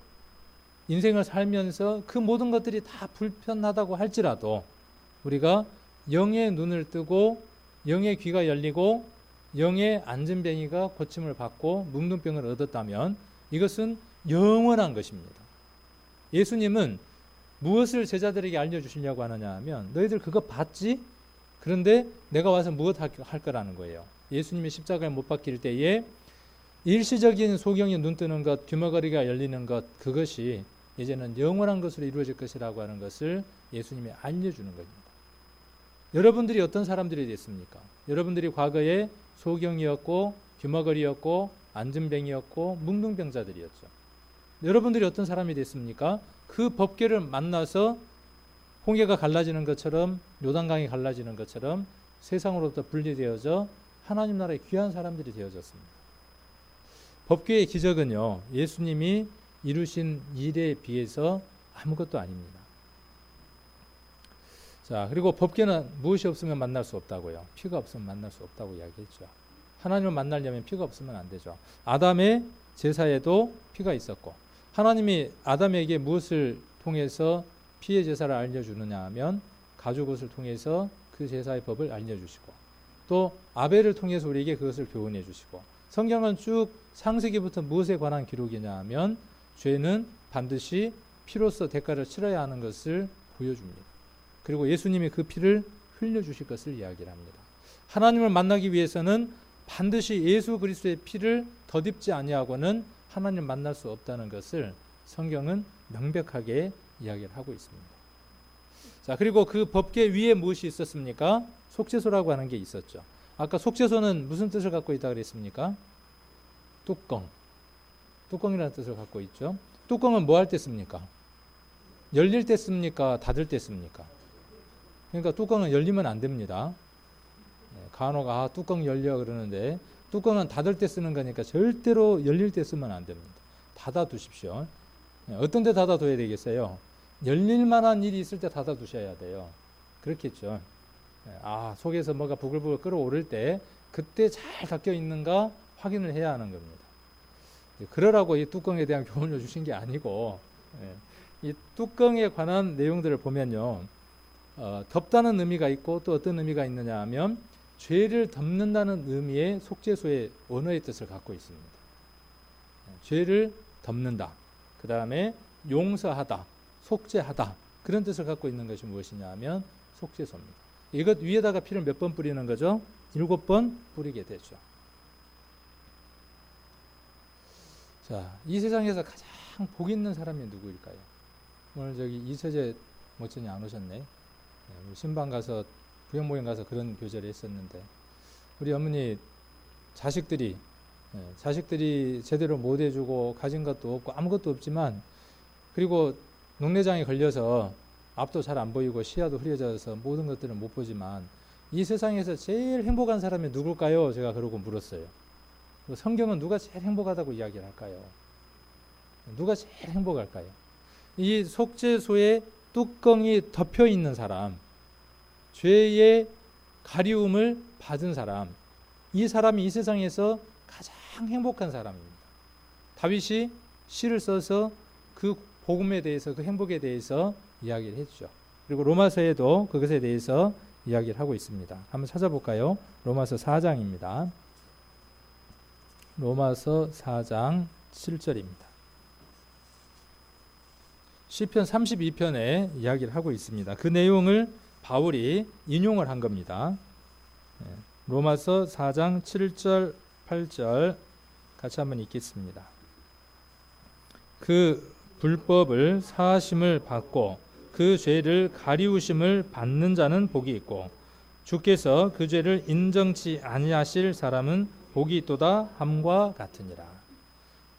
Speaker 1: 인생을 살면서 그 모든 것들이 다 불편하다고 할지라도 우리가 영의 눈을 뜨고 영의 귀가 열리고 영의 안진뱅이가 고침을 받고 뭉둥병을 얻었다면 이것은 영원한 것입니다. 예수님은 무엇을 제자들에게 알려주시려고 하느냐 하면 너희들 그거 봤지? 그런데 내가 와서 무엇 할 거라는 거예요. 예수님이 십자가에 못 박힐 때에 일시적인 소경이 눈 뜨는 것, 귀머거리가 열리는 것, 그것이 이제는 영원한 것으로 이루어질 것이라고 하는 것을 예수님이 알려주는 겁니다. 여러분들이 어떤 사람들이 됐습니까? 여러분들이 과거에 소경이었고 귀머거리였고 안진뱅이였고 뭉둥병자들이었죠. 여러분들이 어떤 사람이 됐습니까? 그 법궤를 만나서 홍해가 갈라지는 것처럼 요단강이 갈라지는 것처럼 세상으로부터 분리되어져 하나님 나라의 귀한 사람들이 되어졌습니다. 법궤의 기적은요, 예수님이 이루신 일에 비해서 아무것도 아닙니다. 자, 그리고 법궤는 무엇이 없으면 만날 수 없다고요. 피가 없으면 만날 수 없다고 이야기했죠. 하나님을 만나려면 피가 없으면 안 되죠. 아담의 제사에도 피가 있었고, 하나님이 아담에게 무엇을 통해서 피의 제사를 알려주느냐 하면 가죽옷을 통해서 그 제사의 법을 알려주시고, 또 아벨을 통해서 우리에게 그것을 교훈해 주시고, 성경은 쭉 창세기부터 무엇에 관한 기록이냐 하면 죄는 반드시 피로써 대가를 치러야 하는 것을 보여줍니다. 그리고 예수님이 그 피를 흘려주실 것을 이야기를 합니다. 하나님을 만나기 위해서는 반드시 예수 그리스도의 피를 덧입지 아니하고는 하나님을 만날 수 없다는 것을 성경은 명백하게 이야기를 하고 있습니다. 자, 그리고 그 법궤 위에 무엇이 있었습니까? 속죄소라고 하는 게 있었죠. 아까 속죄소는 무슨 뜻을 갖고 있다고 그랬습니까? 뚜껑이라는 뜻을 갖고 있죠. 뚜껑은 뭐 할 때 씁니까? 열릴 때 씁니까? 닫을 때 씁니까? 그러니까 뚜껑은 열리면 안 됩니다. 간호가 뚜껑 열려 그러는데 뚜껑은 닫을 때 쓰는 거니까 절대로 열릴 때 쓰면 안 됩니다. 닫아 두십시오. 어떤 데 닫아 둬야 되겠어요? 열릴 만한 일이 있을 때 닫아 두셔야 돼요. 그렇겠죠. 속에서 뭐가 부글부글 끓어오를 때 그때 잘 닫혀 있는가 확인을 해야 하는 겁니다. 그러라고 이 뚜껑에 대한 교훈을 주신 게 아니고, 이 뚜껑에 관한 내용들을 보면요, 덮다는 의미가 있고 또 어떤 의미가 있느냐 하면 죄를 덮는다는 의미의 속죄소의 원어의 뜻을 갖고 있습니다. 죄를 덮는다, 그 다음에 용서하다, 속죄하다, 그런 뜻을 갖고 있는 것이 무엇이냐 하면 속죄소입니다. 이것 위에다가 피를 몇 번 뿌리는 거죠? 7번 뿌리게 되죠. 자, 이 세상에서 가장 복 있는 사람이 누구일까요? 오늘 저기 이서재 모친이 안 오셨네. 우리 신방 가서 부형 모임 가서 그런 교제를 했었는데, 우리 어머니 자식들이 제대로 못 해주고 가진 것도 없고 아무것도 없지만, 그리고 녹내장에 걸려서 앞도 잘 안 보이고 시야도 흐려져서 모든 것들을 못 보지만 이 세상에서 제일 행복한 사람이 누굴까요? 제가 그러고 물었어요. 성경은 누가 제일 행복하다고 이야기를 할까요? 누가 제일 행복할까요? 이 속죄소에 뚜껑이 덮여 있는 사람, 죄의 가리움을 받은 사람, 이 사람이 이 세상에서 가장 행복한 사람입니다. 다윗이 시를 써서 그 복음에 대해서, 그 행복에 대해서 이야기를 해주죠. 그리고 로마서에도 그것에 대해서 이야기를 하고 있습니다. 한번 찾아볼까요? 로마서 4장입니다. 로마서 4장 7절입니다. 시편 32편에 이야기를 하고 있습니다. 그 내용을 바울이 인용을 한 겁니다. 로마서 4장 7절 8절 같이 한번 읽겠습니다. 그 불법을 사하심을 받고 그 죄를 가리우심을 받는 자는 복이 있고 주께서 그 죄를 인정치 아니하실 사람은 복이 있도다 함과 같으니라.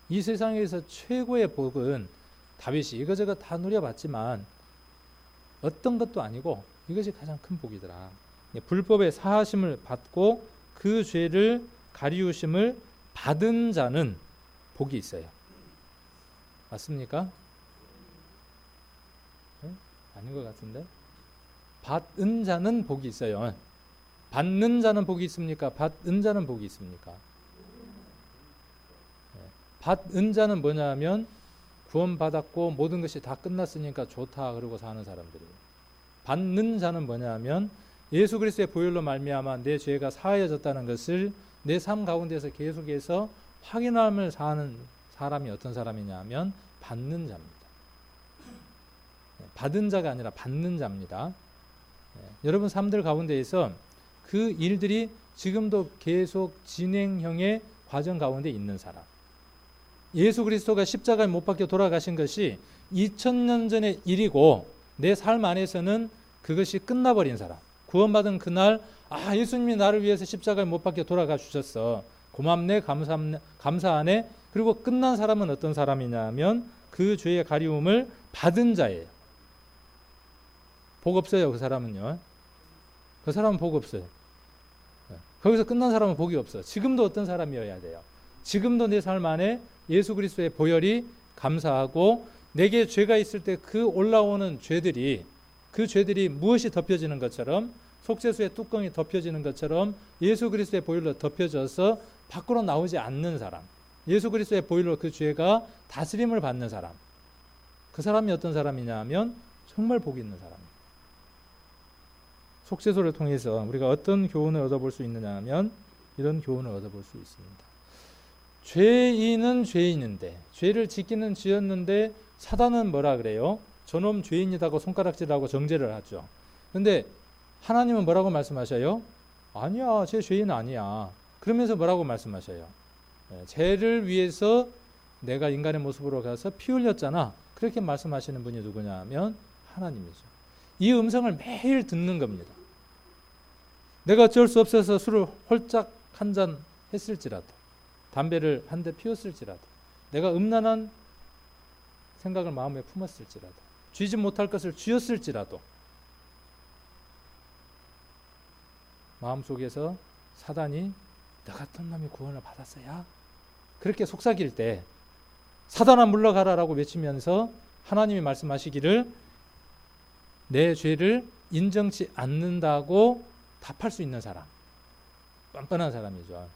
Speaker 1: 이 세상에서 최고의 복은 다윗이 이거저거 다 누려봤지만 어떤 것도 아니고 이것이 가장 큰 복이더라. 불법의 사하심을 받고 그 죄를 가리우심을 받은 자는 복이 있어요. 맞습니까? 네? 아닌 것 같은데? 받은 자는 복이 있어요. 받는 자는 복이 있습니까? 받은 자는 복이 있습니까? 받은 자는 뭐냐 하면 구원받았고 모든 것이 다 끝났으니까 좋다 그러고 사는 사람들이에요. 받는 자는 뭐냐 하면 예수 그리스도의 보혈로 말미암아 내 죄가 사하여졌다는 것을 내 삶 가운데서 계속해서 확인하며 사는 사람이 어떤 사람이냐 하면 받는 자입니다. 받은 자가 아니라 받는 자입니다. 여러분 삶들 가운데에서 그 일들이 지금도 계속 진행형의 과정 가운데 있는 사람. 예수 그리스도가 십자가에 못 박혀 돌아가신 것이 2000년 전의 일이고 내 삶 안에서는 그것이 끝나버린 사람. 구원받은 그날 예수님이 나를 위해서 십자가에 못 박혀 돌아가 주셨어. 고맙네, 감사하네. 그리고 끝난 사람은 어떤 사람이냐면 그 죄의 가리움을 받은 자예요. 복 없어요, 그 사람은요. 그 사람은 복 없어요. 거기서 끝난 사람은 복이 없어. 지금도 어떤 사람이어야 돼요. 지금도 내 삶 안에 예수 그리스도의 보혈이 감사하고 내게 죄가 있을 때 그 올라오는 죄들이 그 죄들이 무엇이 덮여지는 것처럼 속죄수의 뚜껑이 덮여지는 것처럼 예수 그리스도의 보혈로 덮여져서 밖으로 나오지 않는 사람. 예수 그리스도의 보혈로 그 죄가 다스림을 받는 사람. 그 사람이 어떤 사람이냐 하면 정말 복 있는 사람입니다. 속죄소를 통해서 우리가 어떤 교훈을 얻어볼 수 있느냐 하면 이런 교훈을 얻어볼 수 있습니다. 죄인은 죄인인데 죄를 짓기는 지었는데 사단은 뭐라 그래요? 저놈 죄인이다고 손가락질하고 정죄를 하죠. 그런데 하나님은 뭐라고 말씀하셔요? 아니야, 쟤 죄인 아니야. 그러면서 뭐라고 말씀하셔요? 죄를 위해서 내가 인간의 모습으로 가서 피 흘렸잖아. 그렇게 말씀하시는 분이 누구냐 하면 하나님이죠. 이 음성을 매일 듣는 겁니다. 내가 어쩔 수 없어서 술을 홀짝 한 잔 했을지라도 담배를 한 대 피웠을지라도 내가 음란한 생각을 마음에 품었을지라도 쥐지 못할 것을 쥐었을지라도 마음속에서 사단이 너 같은 놈이 구원을 받았어야 그렇게 속삭일 때 사단아 물러가라라고 외치면서 하나님이 말씀하시기를 내 죄를 인정치 않는다고 답할 수 있는 사람, 뻔뻔한 사람이죠.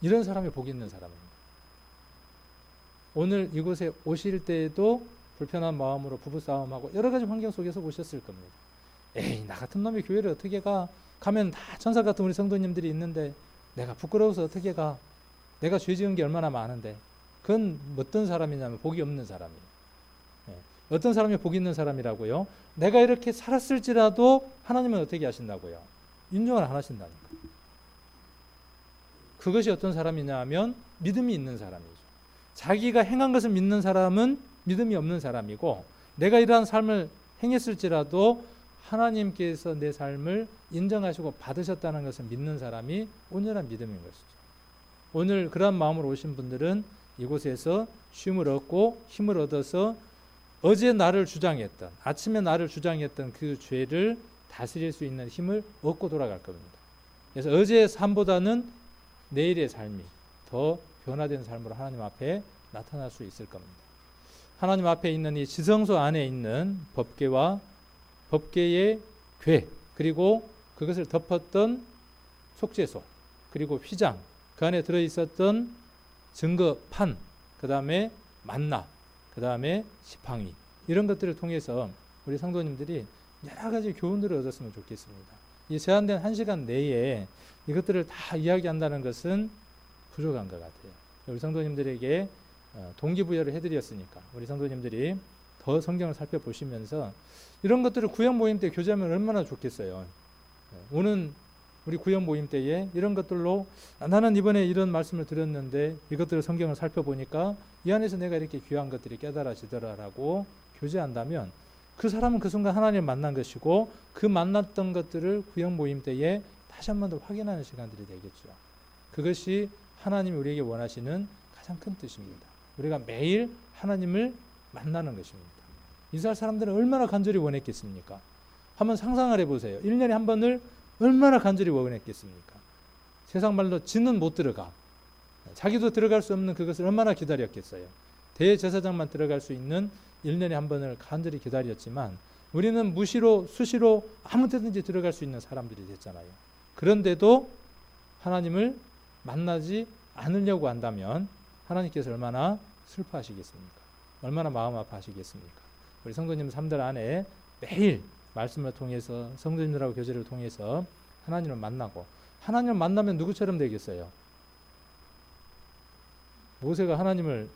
Speaker 1: 이런 사람이 복 있는 사람입니다. 오늘 이곳에 오실 때에도 불편한 마음으로 부부싸움하고 여러 가지 환경 속에서 오셨을 겁니다. 에이, 나 같은 놈이 교회를 어떻게 가? 가면 다 천사 같은 우리 성도님들이 있는데 내가 부끄러워서 어떻게 가? 내가 죄 지은 게 얼마나 많은데. 그건 어떤 사람이냐면 복이 없는 사람이에요. 어떤 사람이 복 있는 사람이라고요? 내가 이렇게 살았을지라도 하나님은 어떻게 하신다고요? 인정을 안 하신다니까. 그것이 어떤 사람이냐 하면 믿음이 있는 사람이죠. 자기가 행한 것을 믿는 사람은 믿음이 없는 사람이고 내가 이러한 삶을 행했을지라도 하나님께서 내 삶을 인정하시고 받으셨다는 것을 믿는 사람이 온전한 믿음인 것이죠. 오늘 그러한 마음으로 오신 분들은 이곳에서 쉼을 얻고 힘을 얻어서 어제 나를 주장했던 아침에 나를 주장했던 그 죄를 다스릴 수 있는 힘을 얻고 돌아갈 겁니다. 그래서 어제의 삶보다는 내일의 삶이 더 변화된 삶으로 하나님 앞에 나타날 수 있을 겁니다. 하나님 앞에 있는 이 지성소 안에 있는 법궤와 법궤의 궤 그리고 그것을 덮었던 속죄소 그리고 휘장 그 안에 들어있었던 증거판 그 다음에 만나 그 다음에 지팡이 이런 것들을 통해서 우리 성도님들이 여러 가지 교훈들을 얻었으면 좋겠습니다. 이 제한된 1시간 내에 이것들을 다 이야기한다는 것은 부족한 것 같아요. 우리 성도님들에게 동기부여를 해드렸으니까 우리 성도님들이 더 성경을 살펴보시면서 이런 것들을 구역 모임 때 교제하면 얼마나 좋겠어요. 오는 우리 구역 모임 때에 이런 것들로 나는 이번에 이런 말씀을 드렸는데 이것들을 성경을 살펴보니까 이 안에서 내가 이렇게 귀한 것들이 깨달아지더라라고 교제한다면 그 사람은 그 순간 하나님을 만난 것이고 그 만났던 것들을 구역 모임 때에 다시 한 번 더 확인하는 시간들이 되겠죠. 그것이 하나님이 우리에게 원하시는 가장 큰 뜻입니다. 우리가 매일 하나님을 만나는 것입니다. 이스라엘 사람들은 얼마나 간절히 원했겠습니까? 한번 상상을 해보세요. 1년에 한 번을 얼마나 간절히 원했겠습니까? 세상 말로 지는 못 들어가. 자기도 들어갈 수 없는 그것을 얼마나 기다렸겠어요. 대제사장만 들어갈 수 있는 1년에 한 번을 간절히 기다렸지만 우리는 무시로 수시로 아무 때든지 들어갈 수 있는 사람들이 됐잖아요. 그런데도 하나님을 만나지 않으려고 한다면 하나님께서 얼마나 슬퍼하시겠습니까? 얼마나 마음 아파하시겠습니까? 우리 성도님 삶들 안에 매일 말씀을 통해서 성도님들하고 교제를 통해서 하나님을 만나고 하나님을 만나면 누구처럼 되겠어요? 모세가 하나님을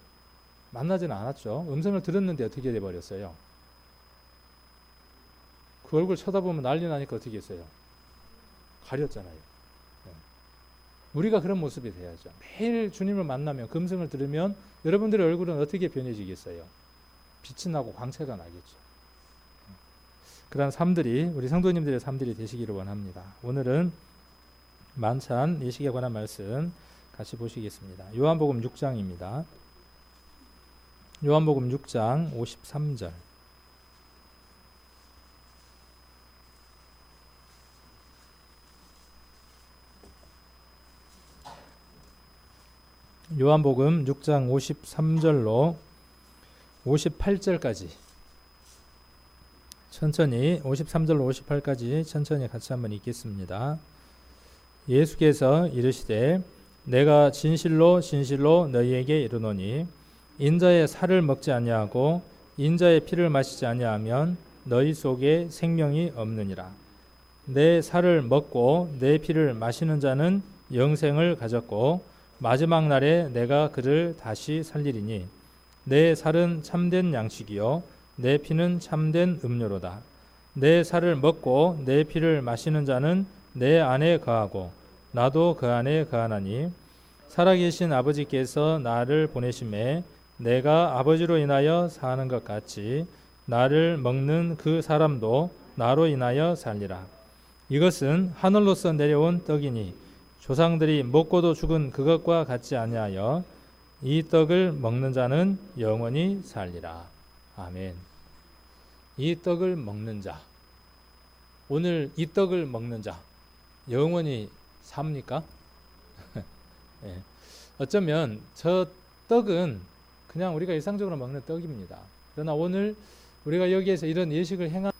Speaker 1: 만나지는 않았죠. 음성을 들었는데 어떻게 돼버렸어요? 그 얼굴 쳐다보면 난리 나니까 어떻게 했어요? 가렸잖아요. 예. 우리가 그런 모습이 돼야죠. 매일 주님을 만나면 금성을 들으면 여러분들의 얼굴은 어떻게 변해지겠어요? 빛이 나고 광채가 나겠죠. 그러한 삶들이 우리 성도님들의 삶들이 되시기를 원합니다. 오늘은 만찬 예식에 관한 말씀 같이 보시겠습니다. 요한복음 6장입니다. 요한복음 6장 53절. 요한복음 6장 53절로 58절까지 천천히 53절로 58까지 천천히 같이 한번 읽겠습니다. 예수께서 이르시되 내가 진실로 진실로 너희에게 이르노니 인자의 살을 먹지 아니하고 인자의 피를 마시지 아니하면 너희 속에 생명이 없느니라. 내 살을 먹고 내 피를 마시는 자는 영생을 가졌고 마지막 날에 내가 그를 다시 살리리니 내 살은 참된 양식이요 내 피는 참된 음료로다. 내 살을 먹고 내 피를 마시는 자는 내 안에 거하고 나도 그 안에 거하나니 살아계신 아버지께서 나를 보내심에 내가 아버지로 인하여 사는 것 같이 나를 먹는 그 사람도 나로 인하여 살리라. 이것은 하늘로서 내려온 떡이니 조상들이 먹고도 죽은 그것과 같지 아니하여 이 떡을 먹는 자는 영원히 살리라. 아멘. 이 떡을 먹는 자, 오늘 이 떡을 먹는 자 영원히 삽니까? 예. 어쩌면 저 떡은 그냥 우리가 일상적으로 먹는 떡입니다. 그러나 오늘 우리가 여기에서 이런 예식을 행한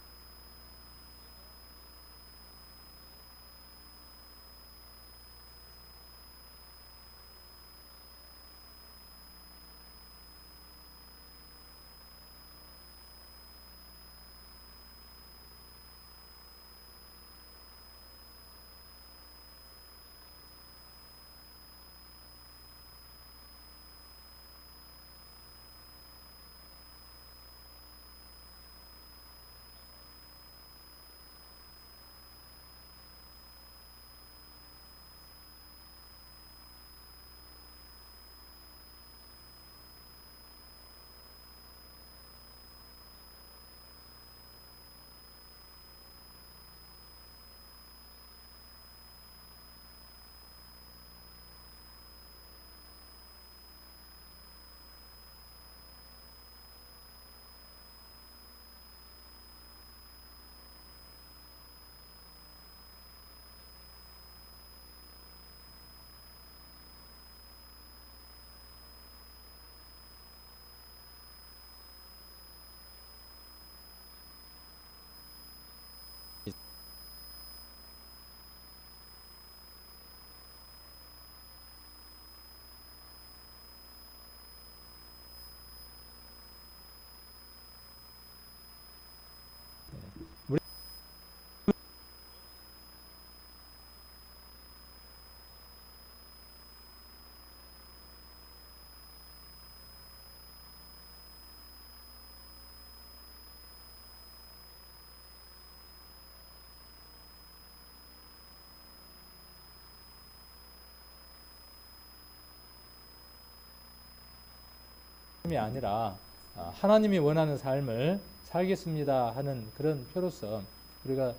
Speaker 1: 이 아니라 하나님이 원하는 삶을 살겠습니다 하는 그런 표로서 우리가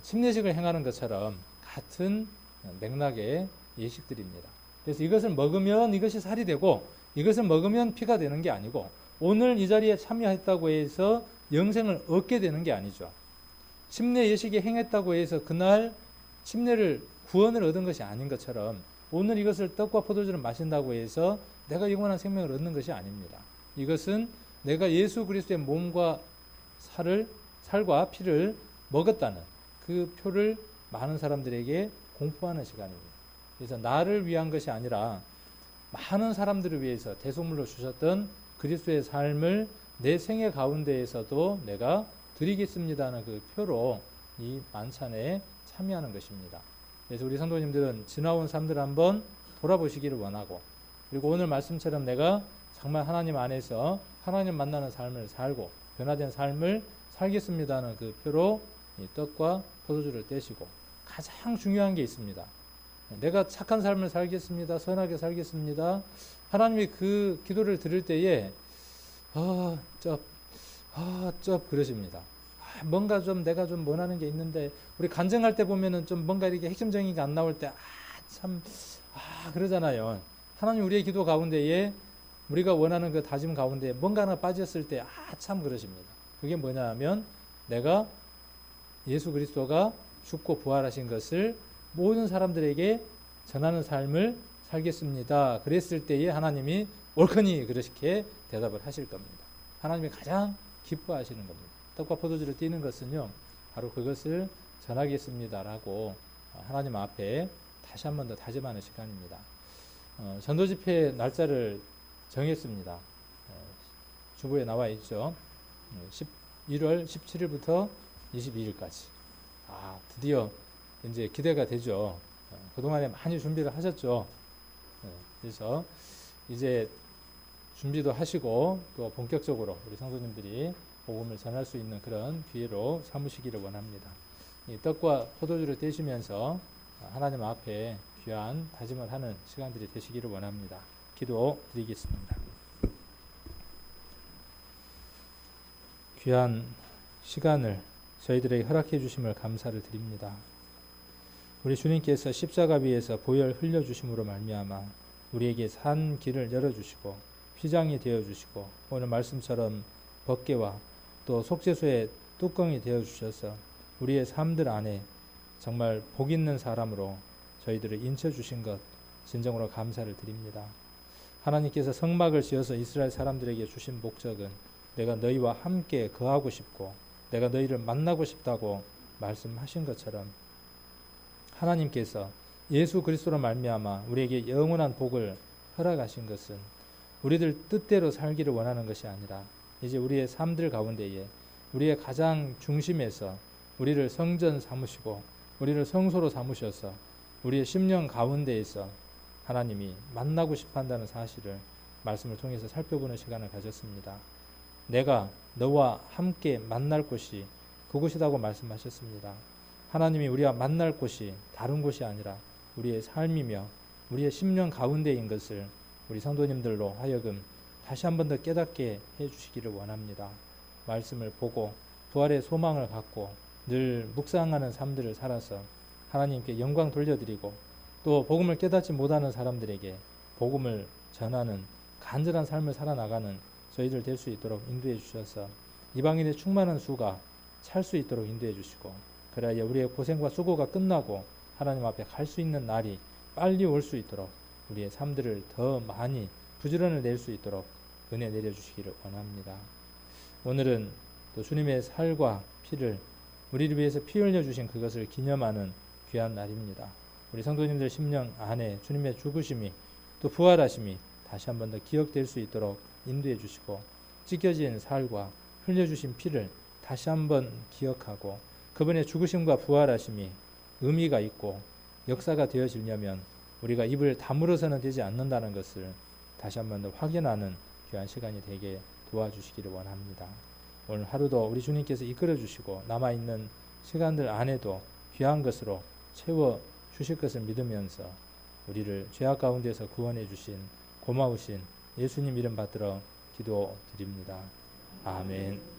Speaker 1: 침례식을 행하는 것처럼 같은 맥락의 예식들입니다. 그래서 이것을 먹으면 이것이 살이 되고 이것을 먹으면 피가 되는 게 아니고 오늘 이 자리에 참여했다고 해서 영생을 얻게 되는 게 아니죠. 침례 예식에 행했다고 해서 그날 침례를 구원을 얻은 것이 아닌 것처럼 오늘 이것을 떡과 포도주를 마신다고 해서 내가 영원한 생명을 얻는 것이 아닙니다. 이것은 내가 예수 그리스도의 몸과 살과 피를 먹었다는 그 표를 많은 사람들에게 공포하는 시간입니다. 그래서 나를 위한 것이 아니라 많은 사람들을 위해서 대속물로 주셨던 그리스도의 삶을 내 생애 가운데에서도 내가 드리겠습니다는 그 표로 이 만찬에 참여하는 것입니다. 그래서 우리 성도님들은 지나온 삶들을 한번 돌아보시기를 원하고 그리고 오늘 말씀처럼 내가 정말 하나님 안에서 하나님 만나는 삶을 살고 변화된 삶을 살겠습니다는 그 표로 이 떡과 포도주를 떼시고 가장 중요한 게 있습니다. 내가 착한 삶을 살겠습니다. 선하게 살겠습니다. 하나님이 그 기도를 들을 때에 그러십니다. 뭔가 좀 내가 좀 원하는 게 있는데, 우리 간증할 때 보면은 좀 뭔가 이렇게 핵심적인 게 안 나올 때 그러잖아요. 하나님 우리의 기도 가운데에 우리가 원하는 그 다짐 가운데 뭔가 하나 빠졌을 때 참 그러십니다. 그게 뭐냐 하면 내가 예수 그리스도가 죽고 부활하신 것을 모든 사람들에게 전하는 삶을 살겠습니다. 그랬을 때에 하나님이 옳거니 그렇게 대답을 하실 겁니다. 하나님이 가장 기뻐하시는 겁니다. 떡과 포도주를 띄는 것은요, 바로 그것을 전하겠습니다라고 하나님 앞에 다시 한 번 더 다짐하는 시간입니다. 전도 집회 날짜를 정했습니다. 주보에 나와 있죠. 1월 17일부터 22일까지. 드디어 이제 기대가 되죠. 그동안에 많이 준비를 하셨죠. 그래서 이제 준비도 하시고 또 본격적으로 우리 성도님들이 복음을 전할 수 있는 그런 기회로 삼으시기를 원합니다. 이 떡과 포도주를 떼시면서 하나님 앞에 귀한 다짐을 하는 시간들이 되시기를 원합니다. 기도 드리겠습니다. 귀한 시간을 저희들에게 허락해 주심을 감사를 드립니다. 우리 주님께서 십자가 위에서 보혈 흘려주심으로 말미암아 우리에게 산 길을 열어주시고 휘장이 되어주시고 오늘 말씀처럼 법궤와 또 속죄소의 뚜껑이 되어주셔서 우리의 삶들 안에 정말 복 있는 사람으로 저희들을 인쳐주신 것 진정으로 감사를 드립니다. 하나님께서 성막을 지어서 이스라엘 사람들에게 주신 목적은 내가 너희와 함께 거하고 싶고 내가 너희를 만나고 싶다고 말씀하신 것처럼 하나님께서 예수 그리스도로 말미암아 우리에게 영원한 복을 허락하신 것은 우리들 뜻대로 살기를 원하는 것이 아니라 이제 우리의 삶들 가운데에 우리의 가장 중심에서 우리를 성전 삼으시고 우리를 성소로 삼으셔서 우리의 심령 가운데에서 하나님이 만나고 싶어 한다는 사실을 말씀을 통해서 살펴보는 시간을 가졌습니다. 내가 너와 함께 만날 곳이 그곳이라고 말씀하셨습니다. 하나님이 우리와 만날 곳이 다른 곳이 아니라 우리의 삶이며 우리의 심령 가운데인 것을 우리 성도님들로 하여금 다시 한 번 더 깨닫게 해주시기를 원합니다. 말씀을 보고 부활의 소망을 갖고 늘 묵상하는 삶들을 살아서 하나님께 영광 돌려드리고 또 복음을 깨닫지 못하는 사람들에게 복음을 전하는 간절한 삶을 살아나가는 저희들 될 수 있도록 인도해 주셔서 이방인의 충만한 수가 찰 수 있도록 인도해 주시고 그래야 우리의 고생과 수고가 끝나고 하나님 앞에 갈 수 있는 날이 빨리 올 수 있도록 우리의 삶들을 더 많이 부지런을 낼 수 있도록 은혜 내려주시기를 원합니다. 오늘은 또 주님의 살과 피를 우리를 위해서 피 흘려주신 그것을 기념하는 귀한 날입니다. 우리 성도님들 심령 안에 주님의 죽으심이 또 부활하심이 다시 한 번 더 기억될 수 있도록 인도해 주시고 찢겨진 살과 흘려주신 피를 다시 한 번 기억하고 그분의 죽으심과 부활하심이 의미가 있고 역사가 되어지려면 우리가 입을 다물어서는 되지 않는다는 것을 다시 한 번 더 확인하는 귀한 시간이 되게 도와주시기를 원합니다. 오늘 하루도 우리 주님께서 이끌어 주시고 남아있는 시간들 안에도 귀한 것으로 채워 주실 것을 믿으면서 우리를 죄악 가운데서 구원해 주신 고마우신 예수님 이름 받들어 기도드립니다. 아멘.